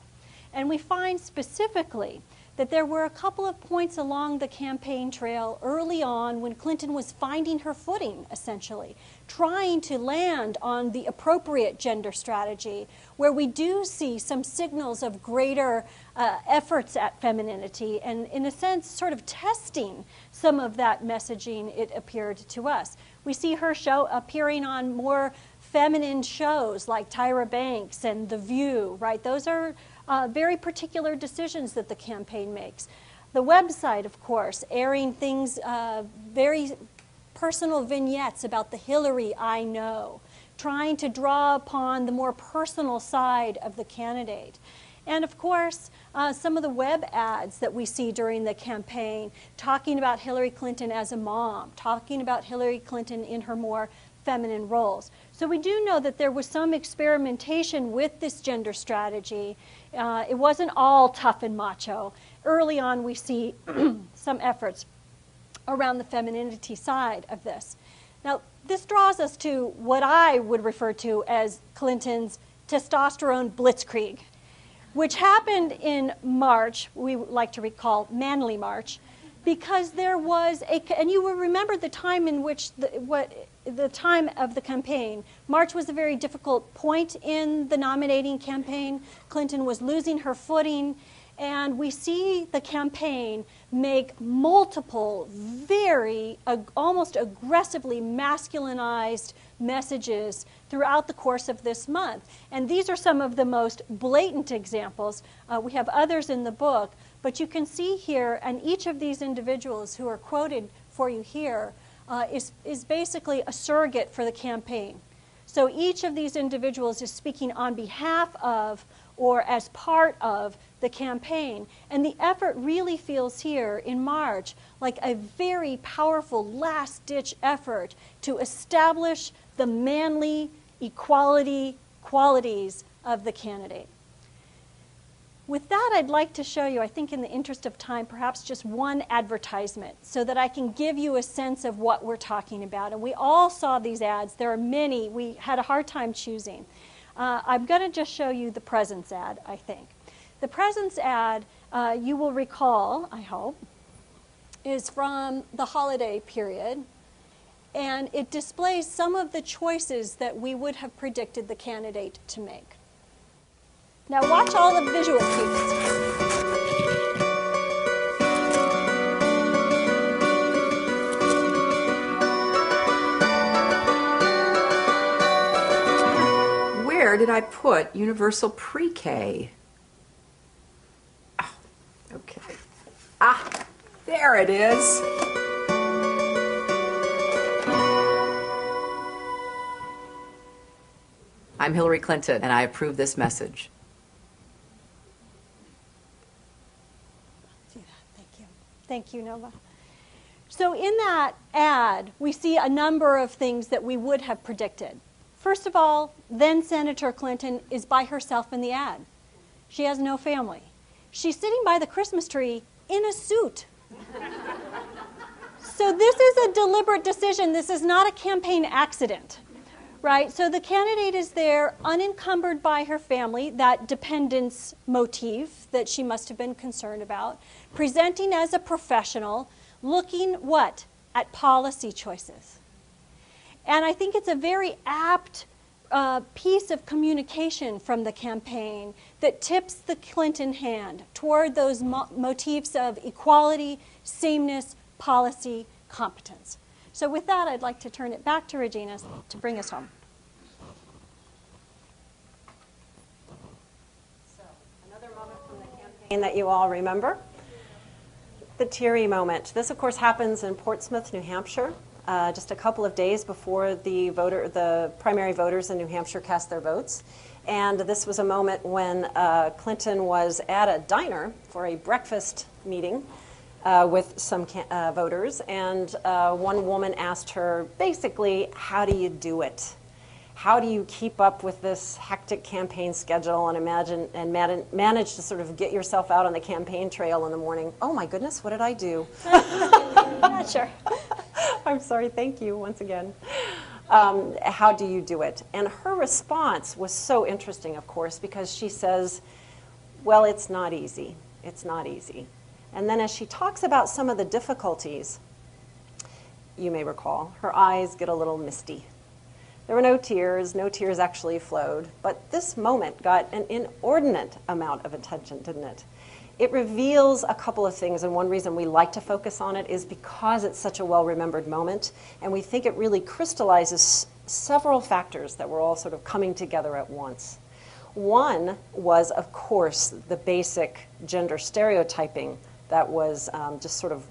And we find specifically that there were a couple of points along the campaign trail early on when Clinton was finding her footing, essentially, trying to land on the appropriate gender strategy, where we do see some signals of greater efforts at femininity and, in a sense, sort of testing some of that messaging, it appeared to us. We see her appearing on more feminine shows like Tyra Banks and The View, right? Those are very particular decisions that the campaign makes. The website, of course, airing things, very personal vignettes about the Hillary I know, trying to draw upon the more personal side of the candidate. And of course, some of the web ads that we see during the campaign, talking about Hillary Clinton as a mom, talking about Hillary Clinton in her more feminine roles. So we do know that there was some experimentation with this gender strategy. It wasn't all tough and macho. Early on, we see some efforts. around the femininity side of this. Now, this draws us to what I would refer to as Clinton's testosterone blitzkrieg, which happened in March, we like to recall Manly March, because there was and you will remember the time in which the time of the campaign. March was a very difficult point in the nominating campaign. Clinton was losing her footing, and we see the campaign make multiple, very almost aggressively masculinized messages throughout the course of this month. And these are some of the most blatant examples. We have others in the book, but you can see here, and each of these individuals who are quoted for you here is basically a surrogate for the campaign. So each of these individuals is speaking on behalf of or as part of the campaign. And the effort really feels here in March like a very powerful last-ditch effort to establish the manly equality qualities of the candidate. With that, I'd like to show you, I think in the interest of time, perhaps just one advertisement so that I can give you a sense of what we're talking about. And we all saw these ads. There are many. We had a hard time choosing. I'm going to just show you the Presence ad, I think. The Presence ad, you will recall, I hope, is from the holiday period. And it displays some of the choices that we would have predicted the candidate to make. Now watch all the visual cues. Where did I put universal pre-K? Oh, okay. Ah, there it is. I'm Hillary Clinton, and I approve this message. Thank you, Nova. So in that ad, we see a number of things that we would have predicted. First of all, then Senator Clinton is by herself in the ad. She has no family. She's sitting by the Christmas tree in a suit. So this is a deliberate decision. This is not a campaign accident, right? So the candidate is there unencumbered by her family, that dependence motif that she must have been concerned about, presenting as a professional, looking what? At policy choices. And I think it's a very apt piece of communication from the campaign that tips the Clinton hand toward those motifs of equality, sameness, policy, competence. So with that, I'd like to turn it back to Regina to bring us home. So, another moment from the campaign that you all remember. The teary moment. This, of course, happens in Portsmouth, New Hampshire, just a couple of days before the primary voters in New Hampshire cast their votes. And this was a moment when Clinton was at a diner for a breakfast meeting with some voters, and one woman asked her, basically, how do you do it? How do you keep up with this hectic campaign schedule and manage to sort of get yourself out on the campaign trail in the morning? Oh my goodness, what did I do? Not sure. I'm sorry, thank you once again. How do you do it? And her response was so interesting, of course, because she says, well, it's not easy. It's not easy. And then as she talks about some of the difficulties, you may recall, her eyes get a little misty. There were no tears actually flowed, but this moment got an inordinate amount of attention, didn't it? It reveals a couple of things, and one reason we like to focus on it is because it's such a well-remembered moment, and we think it really crystallizes several factors that were all sort of coming together at once. One was, of course, the basic gender stereotyping that was just sort of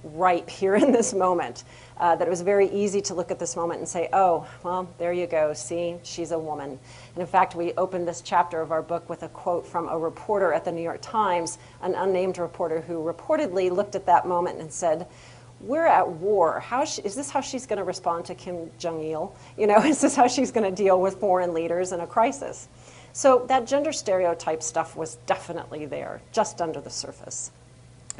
ripe here in this moment. That it was very easy to look at this moment and say, oh, well, there you go, see, she's a woman. And in fact, we opened this chapter of our book with a quote from a reporter at the New York Times, an unnamed reporter who reportedly looked at that moment and said, we're at war. Is this how she's going to respond to Kim Jong-il? You know, is this how she's going to deal with foreign leaders in a crisis? So that gender stereotype stuff was definitely there, just under the surface.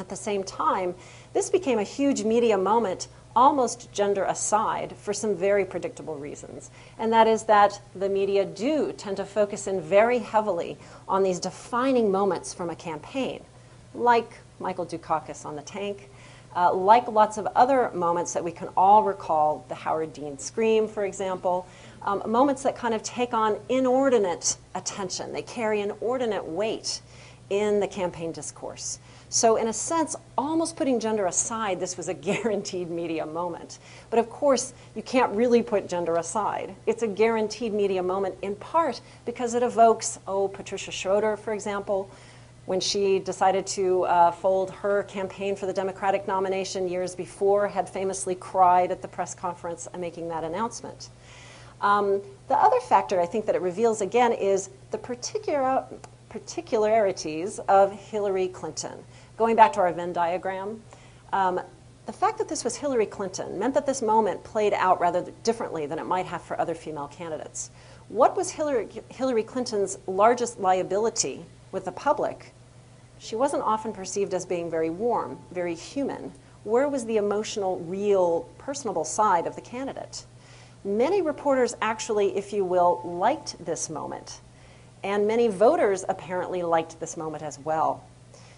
At the same time, this became a huge media moment, almost gender aside, for some very predictable reasons. And that is that the media do tend to focus in very heavily on these defining moments from a campaign, like Michael Dukakis on the tank, like lots of other moments that we can all recall, the Howard Dean scream, for example, moments that kind of take on inordinate attention. They carry inordinate weight in the campaign discourse. So in a sense, almost putting gender aside, this was a guaranteed media moment. But of course, you can't really put gender aside. It's a guaranteed media moment in part because it evokes, Patricia Schroeder, for example, when she decided to fold her campaign for the Democratic nomination years before, had famously cried at the press conference making that announcement. The other factor I think that it reveals again is the particularities of Hillary Clinton. Going back to our Venn diagram, the fact that this was Hillary Clinton meant that this moment played out rather differently than it might have for other female candidates. What was Hillary Clinton's largest liability with the public? She wasn't often perceived as being very warm, very human. Where was the emotional, real, personable side of the candidate? Many reporters actually, if you will, liked this moment. And many voters apparently liked this moment as well.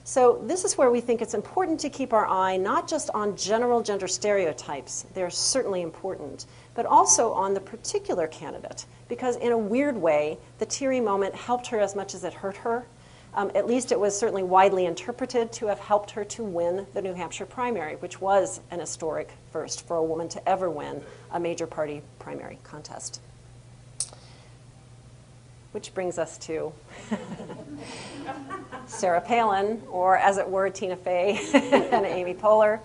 So this is where we think it's important to keep our eye not just on general gender stereotypes, they're certainly important, but also on the particular candidate. Because in a weird way, the teary moment helped her as much as it hurt her. At least it was certainly widely interpreted to have helped her to win the New Hampshire primary, which was an historic first for a woman to ever win a major party primary contest. Which brings us to Sarah Palin, or as it were, Tina Fey and Amy Poehler.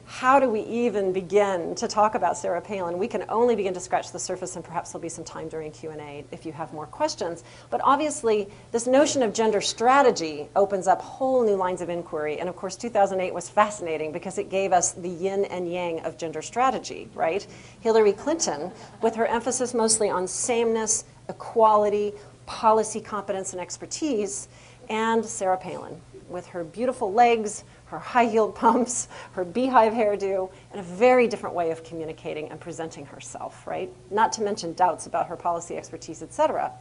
How do we even begin to talk about Sarah Palin? We can only begin to scratch the surface, and perhaps there'll be some time during Q&A if you have more questions. But obviously, this notion of gender strategy opens up whole new lines of inquiry. And of course, 2008 was fascinating because it gave us the yin and yang of gender strategy, right? Hillary Clinton, with her emphasis mostly on sameness, equality, policy competence, and expertise, and Sarah Palin, with her beautiful legs, her high-heeled pumps, her beehive hairdo, and a very different way of communicating and presenting herself, right? Not to mention doubts about her policy expertise, et cetera.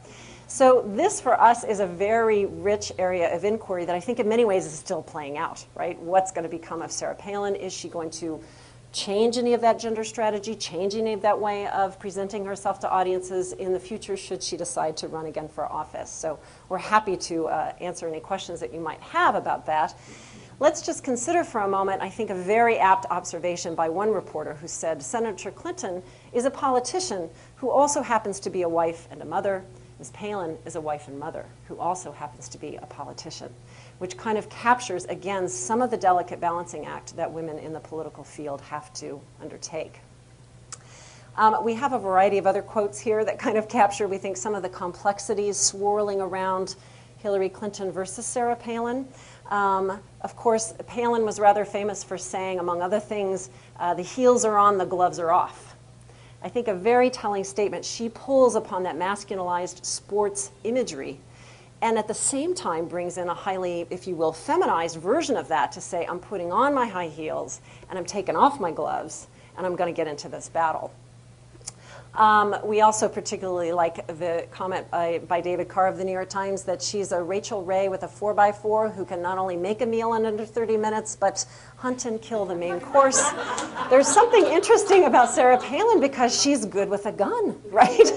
So this, for us, is a very rich area of inquiry that I think in many ways is still playing out, right? What's going to become of Sarah Palin? Is she going to change any of that gender strategy, change any of that way of presenting herself to audiences in the future should she decide to run again for office? So we're happy to answer any questions that you might have about that. Let's just consider for a moment, I think, a very apt observation by one reporter who said, Senator Clinton is a politician who also happens to be a wife and a mother. Ms. Palin is a wife and mother who also happens to be a politician, which kind of captures, again, some of the delicate balancing act that women in the political field have to undertake. We have a variety of other quotes here that kind of capture, we think, some of the complexities swirling around Hillary Clinton versus Sarah Palin. Of course, Palin was rather famous for saying, among other things, the heels are on, the gloves are off. I think a very telling statement. She pulls upon that masculinized sports imagery and at the same time brings in a highly, if you will, feminized version of that to say, I'm putting on my high heels and I'm taking off my gloves and I'm going to get into this battle. We also particularly like the comment by David Carr of the New York Times that she's a Rachel Ray with a 4x4 who can not only make a meal in under 30 minutes, but hunt and kill the main course. There's something interesting about Sarah Palin because she's good with a gun, right?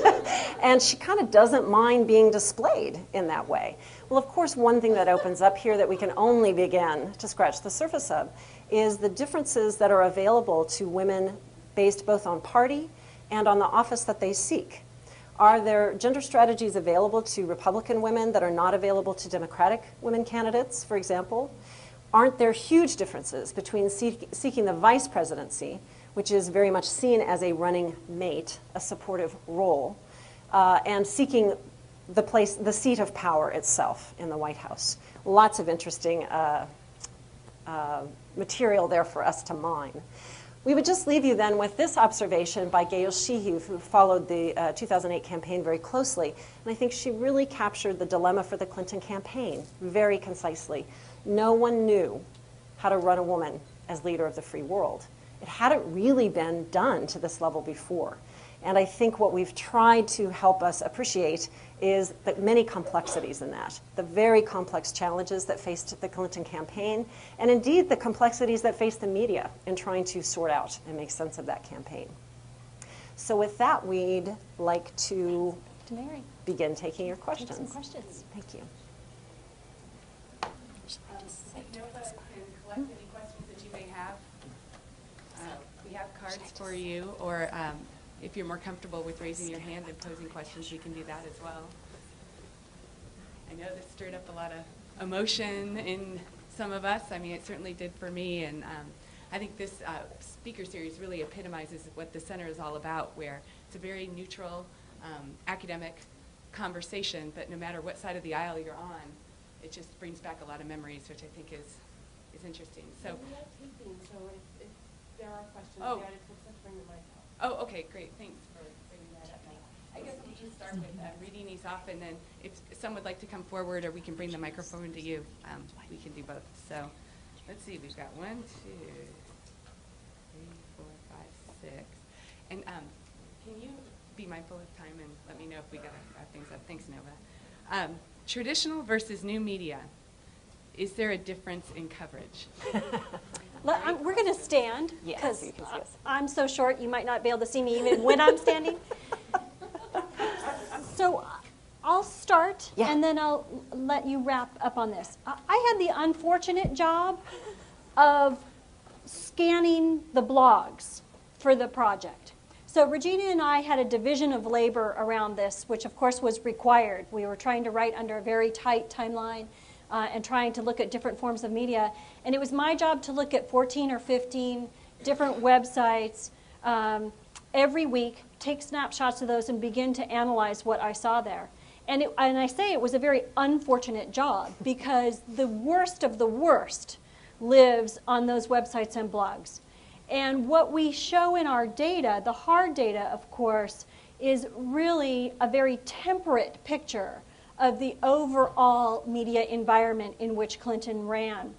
And she kind of doesn't mind being displayed in that way. Well, of course, one thing that opens up here that we can only begin to scratch the surface of is the differences that are available to women based both on party and on the office that they seek. Are there gender strategies available to Republican women that are not available to Democratic women candidates, for example? Aren't there huge differences between seeking the vice presidency, which is very much seen as a running mate, a supportive role, and seeking the seat of power itself in the White House? Lots of interesting material there for us to mine. We would just leave you then with this observation by Gail Sheehy, who followed the 2008 campaign very closely. And I think she really captured the dilemma for the Clinton campaign very concisely. No one knew how to run a woman as leader of the free world. It hadn't really been done to this level before. And I think what we've tried to help us appreciate is the many complexities in that, the very complex challenges that faced the Clinton campaign, and indeed the complexities that faced the media in trying to sort out and make sense of that campaign. So with that, we'd like to Mary, begin taking your questions. take some questions. Thank you. Nova can collect any questions that you may have. We have cards for you, or if you're more comfortable with raising your hand and posing questions, you can do that as well. I know this stirred up a lot of emotion in some of us. I mean, it certainly did for me, and I think this speaker series really epitomizes what the center is all about, where it's a very neutral, academic conversation, but no matter what side of the aisle you're on, it just brings back a lot of memories, which I think is interesting. So we have taping, so if there are questions, Oh. yeah, it's just bring the mic up. Oh, okay, great. Thanks for bringing that up. I guess we'll just start with reading these off, and then if some would like to come forward, or we can bring the microphone to you, we can do both. So let's see. We've got 1, 2, 3, 4, 5, 6. And can you be mindful of time and let me know if we got to wrap things up? Thanks, Nova. Traditional versus new media. Is there a difference in coverage? We're going to stand Yes, because you can see us. I'm so short you might not be able to see me even when I'm standing. So I'll start, Yeah. and then I'll let you wrap up on this. I had the unfortunate job of scanning the blogs for the project. So Regina and I had a division of labor around this, which of course was required. We were trying to write under a very tight timeline and trying to look at different forms of media. And it was my job to look at 14 or 15 different websites every week, take snapshots of those, and begin to analyze what I saw there. And I say it was a very unfortunate job because the worst of the worst lives on those websites and blogs. And what we show in our data, the hard data, of course, is really a very temperate picture of the overall media environment in which Clinton ran.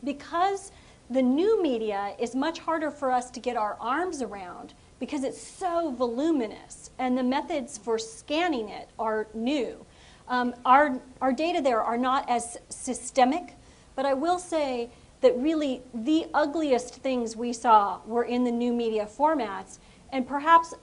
Because the new media is much harder for us to get our arms around because it's so voluminous, and the methods for scanning it are new. Our data there are not as systemic, but I will say that really the ugliest things we saw were in the new media formats. And perhaps,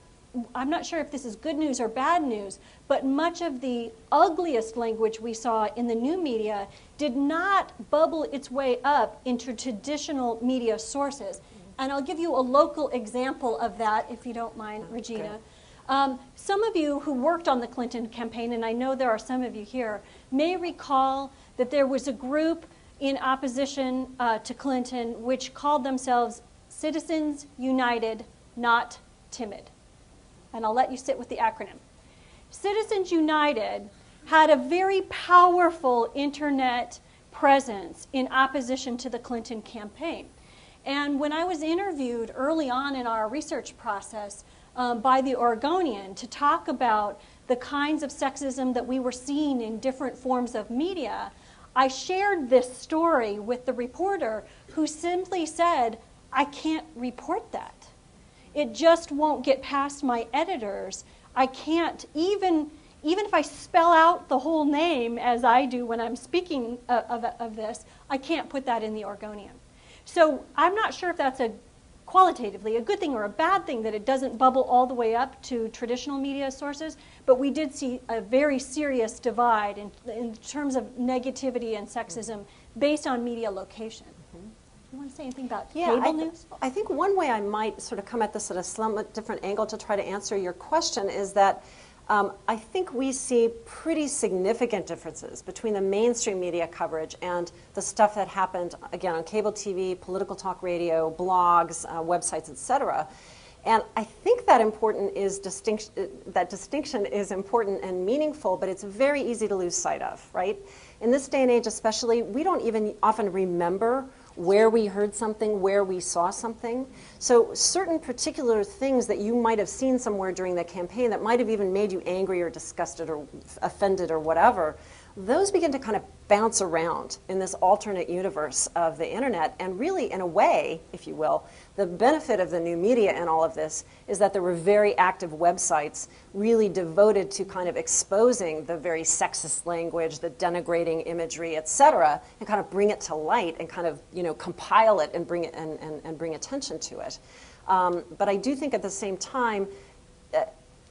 I'm not sure if this is good news or bad news, but much of the ugliest language we saw in the new media did not bubble its way up into traditional media sources. And I'll give you a local example of that, if you don't mind, Regina. Some of you who worked on the Clinton campaign, and I know there are some of you here, may recall that there was a group in opposition to Clinton, which called themselves Citizens United, Not Timid. And I'll let you sit with the acronym. Citizens United had a very powerful internet presence in opposition to the Clinton campaign. And when I was interviewed early on in our research process by the Oregonian to talk about the kinds of sexism that we were seeing in different forms of media, I shared this story with the reporter who simply said, I can't report that. It just won't get past my editors. I can't, even if I spell out the whole name as I do when I'm speaking of this, I can't put that in the Oregonian. So I'm not sure if that's qualitatively a good thing or a bad thing that it doesn't bubble all the way up to traditional media sources, but we did see a very serious divide in terms of negativity and sexism based on media location. You want to say anything about cable news? I think one way I might sort of come at this at a somewhat different angle to try to answer your question is that I think we see pretty significant differences between the mainstream media coverage and the stuff that happened, again, on cable TV, political talk radio, blogs, websites, et cetera. And I think that that distinction is important and meaningful, but it's very easy to lose sight of, right? In this day and age especially, we don't even often remember where we heard something, where we saw something. So certain particular things that you might have seen somewhere during the campaign that might have even made you angry or disgusted or offended or whatever those begin to kind of bounce around in this alternate universe of the internet. And really, in a way, if you will, the benefit of the new media in all of this is that there were very active websites really devoted to kind of exposing the very sexist language, the denigrating imagery, et cetera, and kind of bring it to light and kind of, compile it and bring it and bring attention to it. But I do think at the same time,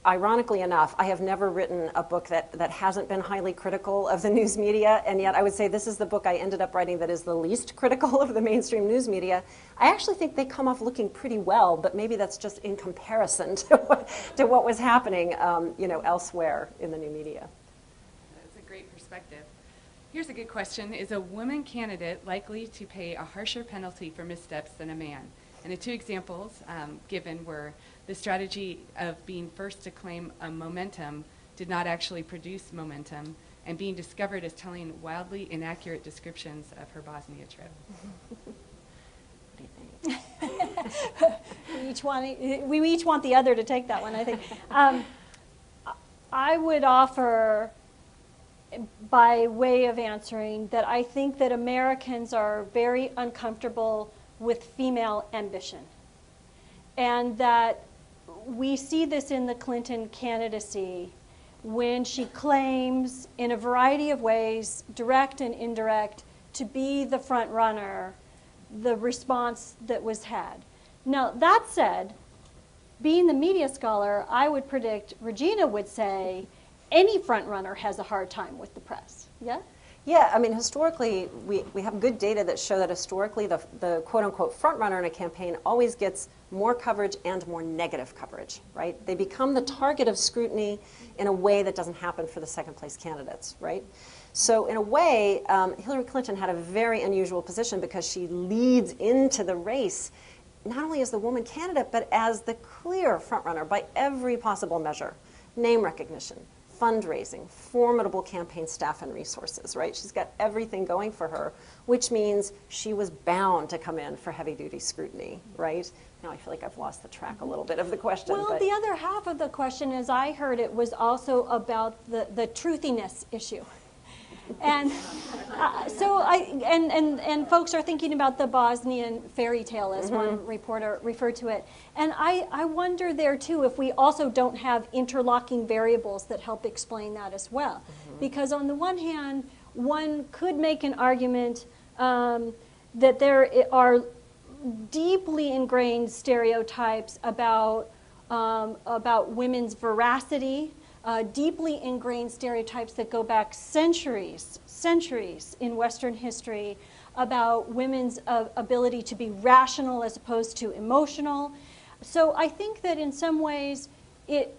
ironically enough, I have never written a book that hasn't been highly critical of the news media, and yet I would say this is the book I ended up writing that is the least critical of the mainstream news media. I actually think they come off looking pretty well, but maybe that's just in comparison to what was happening, elsewhere in the new media. That's a great perspective. Here's a good question. Is a woman candidate likely to pay a harsher penalty for missteps than a man? And the two examples given were the strategy of being first to claim a momentum did not actually produce momentum, and being discovered as telling wildly inaccurate descriptions of her Bosnia trip. We each want the other to take that one, I think. I would offer, by way of answering, that I think that Americans are very uncomfortable with female ambition, and that we see this in the Clinton candidacy when she claims in a variety of ways, direct and indirect, to be the front runner, the response that was had. Now, that said, being the media scholar, I would predict Regina would say any front runner has a hard time with the press. Yeah? Yeah, I mean, historically, we have good data that show that historically the quote-unquote front runner in a campaign always gets more coverage and more negative coverage, right? They become the target of scrutiny in a way that doesn't happen for the second-place candidates, right? So in a way, Hillary Clinton had a very unusual position because she leads into the race not only as the woman candidate, but as the clear front runner by every possible measure. Name recognition, fundraising, formidable campaign staff and resources, right? She's got everything going for her, which means she was bound to come in for heavy-duty scrutiny, right? Now I feel like I've lost the track a little bit of the question. Well, the other half of the question, as I heard it, was also about the truthiness issue. And and folks are thinking about the Bosnian fairy tale, as one reporter referred to it. And I wonder there, too, if we also don't have interlocking variables that help explain that as well. Because on the one hand, one could make an argument that there are deeply ingrained stereotypes about women's veracity, deeply ingrained stereotypes that go back centuries in Western history about women's ability to be rational as opposed to emotional. So I think that in some ways it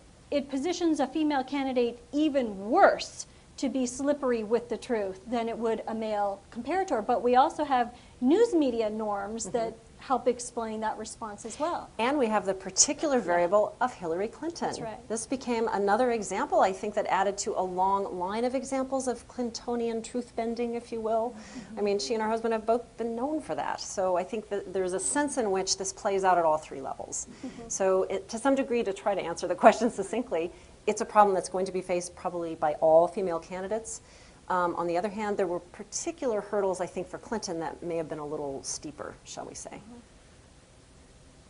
positions a female candidate even worse to be slippery with the truth than it would a male comparator. But we also have news media norms that help explain that response as well. And we have the particular variable of Hillary Clinton. That's right. This became another example, I think, that added to a long line of examples of Clintonian truth-bending, if you will. I mean, she and her husband have both been known for that. So I think that there's a sense in which this plays out at all three levels. So to some degree, to try to answer the question succinctly, it's a problem that's going to be faced probably by all female candidates. On the other hand, there were particular hurdles, I think, for Clinton that may have been a little steeper, shall we say.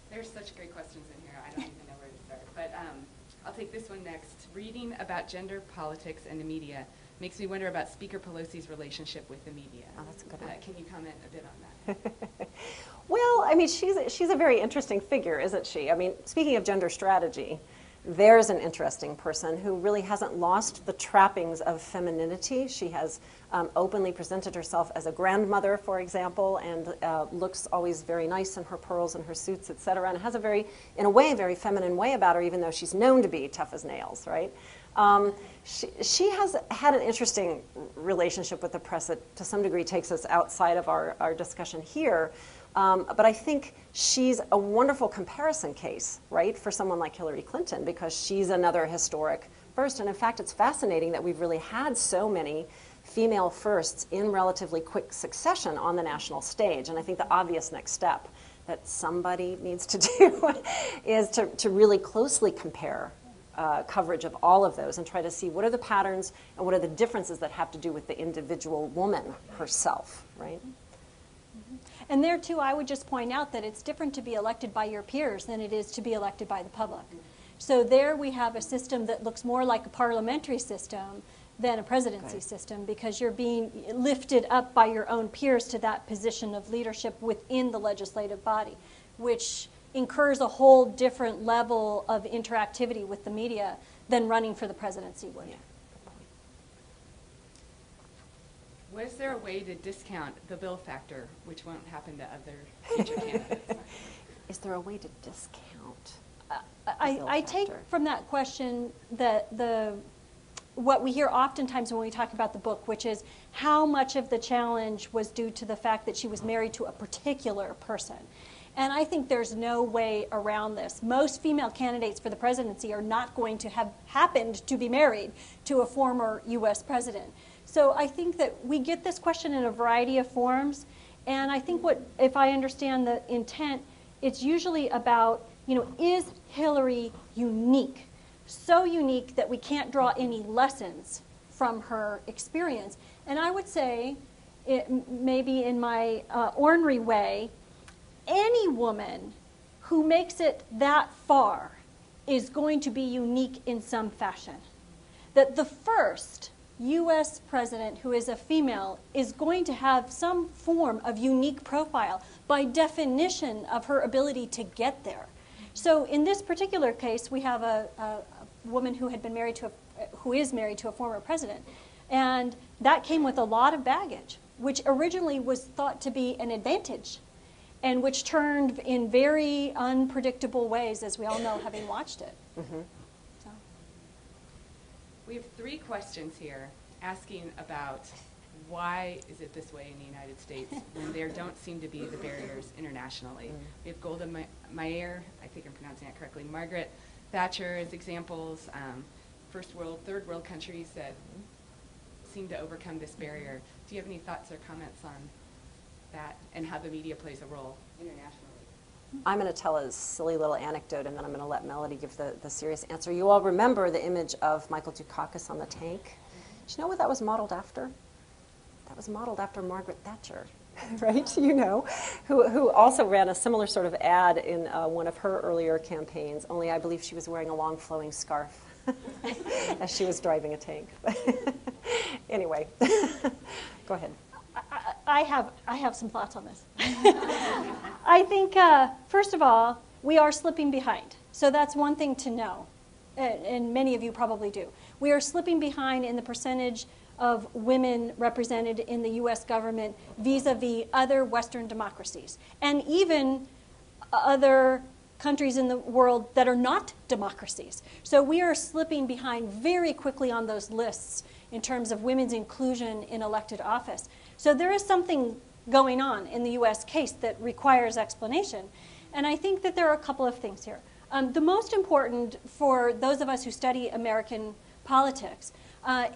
There's such great questions in here, I don't even know where to start. But I'll take this one next. Reading about gender politics and the media makes me wonder about Speaker Pelosi's relationship with the media. Oh, that's a good one. Can you comment a bit on that? Well, I mean, she's a very interesting figure, isn't she? I mean, speaking of gender strategy, there's an interesting person who really hasn't lost the trappings of femininity. She has openly presented herself as a grandmother, for example, and looks always very nice in her pearls and her suits, et cetera, and has a very, in a way, very feminine way about her, even though she's known to be tough as nails, right? She has had an interesting relationship with the press that, to some degree, takes us outside of our discussion here. But I think she's a wonderful comparison case, right, for someone like Hillary Clinton, because she's another historic first. And in fact, it's fascinating that we've really had so many female firsts in relatively quick succession on the national stage. And I think the obvious next step that somebody needs to do is to really closely compare coverage of all of those and try to see what are the patterns and what are the differences that have to do with the individual woman herself, right? And there, too, I would just point out that it's different to be elected by your peers than it is to be elected by the public. So there we have a system that looks more like a parliamentary system than a presidency system, because you're being lifted up by your own peers to that position of leadership within the legislative body, which incurs a whole different level of interactivity with the media than running for the presidency would. Yeah. Was there a way to discount the bill factor, which won't happen to other future candidates? Is there a way to discount? I take from that question that what we hear oftentimes when we talk about the book, which is how much of the challenge was due to the fact that she was married to a particular person. And I think there's no way around this. Most female candidates for the presidency are not going to have happened to be married to a former U.S. president. So I think that we get this question in a variety of forms. And I think if I understand the intent, it's usually about, is Hillary unique? So unique that we can't draw any lessons from her experience. And I would say, maybe in my ornery way, any woman who makes it that far is going to be unique in some fashion. That the first U.S. president who is a female is going to have some form of unique profile by definition of her ability to get there. So in this particular case, we have a woman who is married to a former president, and that came with a lot of baggage, which originally was thought to be an advantage, and which turned in very unpredictable ways, as we all know, having watched it. Mm-hmm. So. We have 3 questions here asking about why is it this way in the United States when there don't seem to be the barriers internationally. We have Golda Meir, I think I'm pronouncing that correctly, Margaret Thatcher as examples, first world, third world countries that seem to overcome this barrier. Do you have any thoughts or comments on that and how the media plays a role internationally? I'm going to tell a silly little anecdote, and then I'm going to let Melody give the serious answer. You all remember the image of Michael Dukakis on the tank? Do you know what that was modeled after? That was modeled after Margaret Thatcher, right? Who also ran a similar sort of ad in one of her earlier campaigns, only I believe she was wearing a long flowing scarf as she was driving a tank. Anyway, go ahead. I have some thoughts on this. I think, first of all, we are slipping behind. So that's one thing to know, and many of you probably do. We are slipping behind in the percentage of women represented in the U.S. government vis-a-vis other Western democracies, and even other countries in the world that are not democracies. So we are slipping behind very quickly on those lists in terms of women's inclusion in elected office. So there is something going on in the U.S. case that requires explanation. And I think that there are a couple of things here. The most important for those of us who study American politics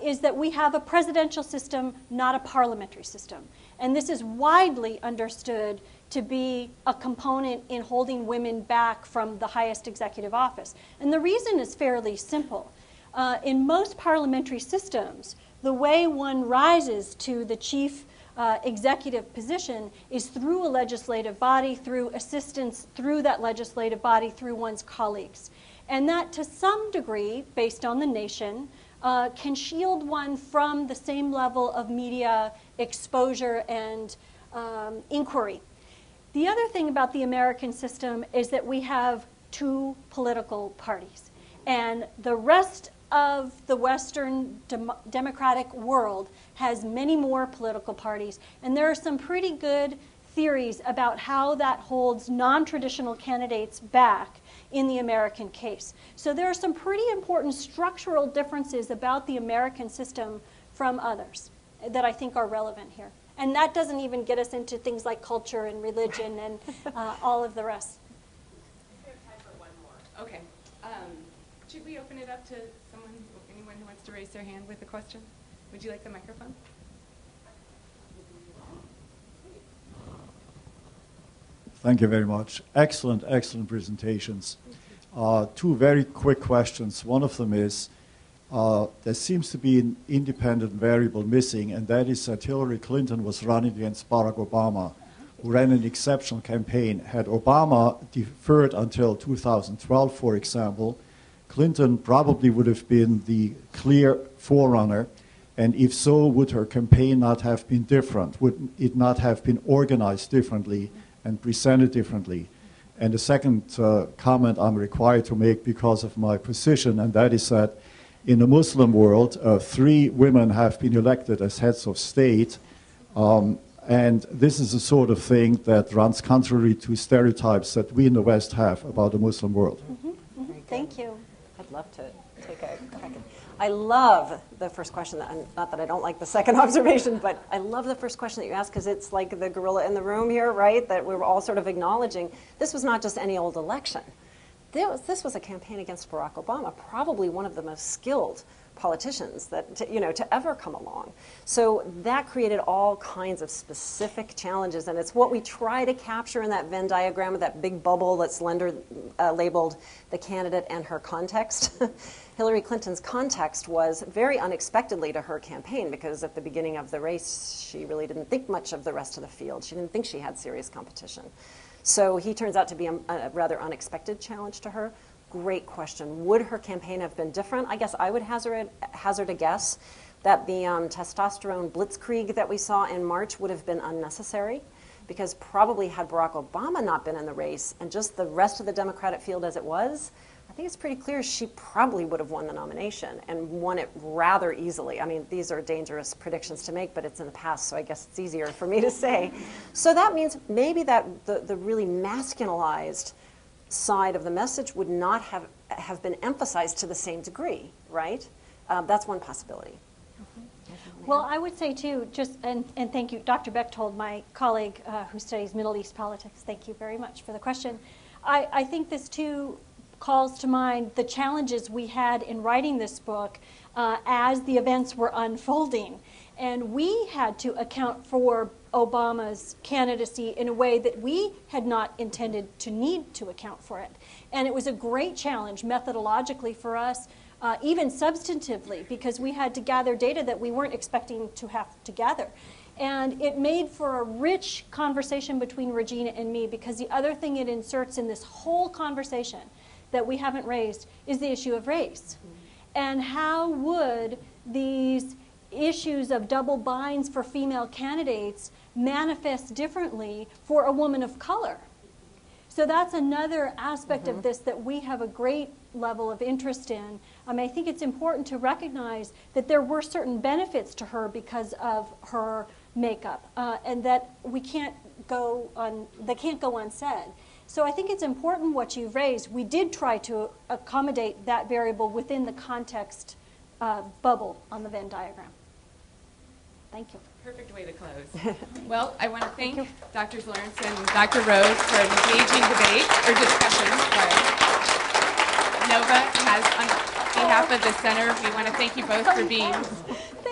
is that we have a presidential system, not a parliamentary system. And this is widely understood to be a component in holding women back from the highest executive office. And the reason is fairly simple. In most parliamentary systems, the way one rises to the chief executive position is through a legislative body, through assistance through that legislative body, through one's colleagues. And that, to some degree, based on the nation, can shield one from the same level of media exposure and inquiry. The other thing about the American system is that we have 2 political parties. And the rest of the Western democratic world has many more political parties. And there are some pretty good theories about how that holds non-traditional candidates back in the American case. So there are some pretty important structural differences about the American system from others that I think are relevant here. And that doesn't even get us into things like culture and religion and all of the rest. We have time for one more. Okay. Should we open it up to anyone who wants to raise their hand with a question? Would you like the microphone? Thank you very much. Excellent, excellent presentations. Two very quick questions. One of them is, there seems to be an independent variable missing, and that is that Hillary Clinton was running against Barack Obama, who ran an exceptional campaign. Had Obama deferred until 2012, for example, Clinton probably would have been the clear forerunner, and if so, would her campaign not have been different? Would it not have been organized differently and presented differently? And the second comment I'm required to make because of my position, and that is that in the Muslim world, 3 women have been elected as heads of state, and this is the sort of thing that runs contrary to stereotypes that we in the West have about the Muslim world. Thank you. I'd love to take a crack. I love the first question. Not that I don't like the second observation, but I love the first question that you asked because it's like the gorilla in the room here, right? That we were all sort of acknowledging. This was not just any old election. This was a campaign against Barack Obama, probably one of the most skilled politicians that to ever come along. So that created all kinds of specific challenges, and it's what we try to capture in that Venn diagram of that big bubble that's labeled the candidate and her context. Hillary Clinton's context was very unexpectedly to her campaign because at the beginning of the race, she really didn't think much of the rest of the field. She didn't think she had serious competition. So he turns out to be a rather unexpected challenge to her. Great question. Would her campaign have been different? I guess I would hazard a guess that the testosterone blitzkrieg that we saw in March would have been unnecessary, because probably had Barack Obama not been in the race and just the rest of the Democratic field as it was, I think it's pretty clear she probably would have won the nomination and won it rather easily. I mean, these are dangerous predictions to make, but it's in the past, so I guess it's easier for me to say. So that means maybe that the really masculinized side of the message would not have been emphasized to the same degree, right? That's one possibility. Well, I would say too, and thank you, Dr. Bechtold, my colleague who studies Middle East politics. Thank you very much for the question. I think this too calls to mind the challenges we had in writing this book as the events were unfolding. And we had to account for Obama's candidacy in a way that we had not intended to need to account for it. And it was a great challenge methodologically for us, even substantively, because we had to gather data that we weren't expecting to have to gather. And it made for a rich conversation between Regina and me, because the other thing it inserts in this whole conversation that we haven't raised is the issue of race. And how would these issues of double binds for female candidates manifest differently for a woman of color? So that's another aspect of this that we have a great level of interest in. I think it's important to recognize that there were certain benefits to her because of her makeup, and that they can't go unsaid. So I think it's important what you've raised. We did try to accommodate that variable within the context bubble on the Venn diagram. Thank you. Perfect way to close. Well, I want to thank Drs. Lawrence and Dr. Rose for an engaging debate, or discussion, sorry. Nova has, on behalf of the center, we want to thank you both for being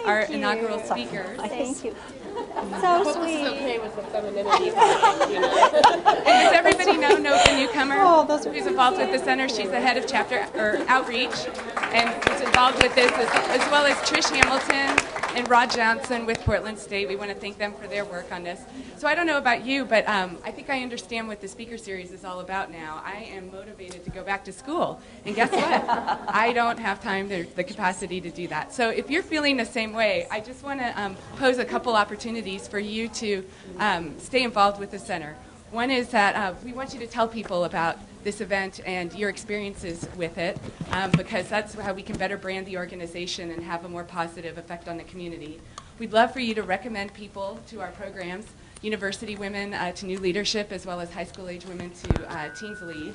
our inaugural speakers. Thank you. So sweet. Okay with the femininity. And does everybody know Nova Newcomer, who's involved with the center? She's the head of chapter or outreach, and who's involved with this, as well as Trish Hamilton and Rod Johnson with Portland State. We want to thank them for their work on this. So I don't know about you, but I think I understand what the speaker series is all about now. I am motivated to go back to school. And guess what? I don't have time, the capacity to do that. So if you're feeling the same way, I just want to pose a couple opportunities for you to stay involved with the center. One is that we want you to tell people about this event and your experiences with it, because that's how we can better brand the organization and have a more positive effect on the community. We'd love for you to recommend people to our programs, university women to new leadership, as well as high school age women to Teens Lead.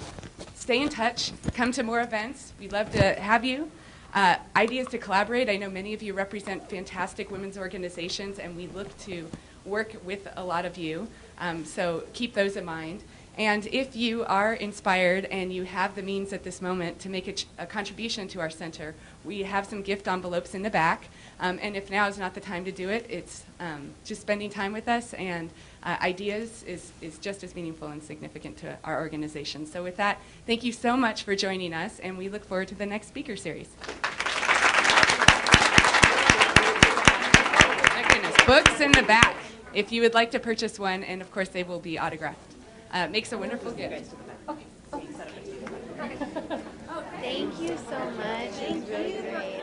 Stay in touch. Come to more events. We'd love to have you. Ideas to collaborate. I know many of you represent fantastic women's organizations, and we look to work with a lot of you. So keep those in mind. And if you are inspired and you have the means at this moment to make a contribution to our center, we have some gift envelopes in the back. And if now is not the time to do it, it's just spending time with us, and ideas is just as meaningful and significant to our organization. So with that, thank you so much for joining us, and we look forward to the next speaker series. My goodness, books in the back if you would like to purchase one, and of course they will be autographed. Makes a wonderful gift. Thank you so much. It was really great.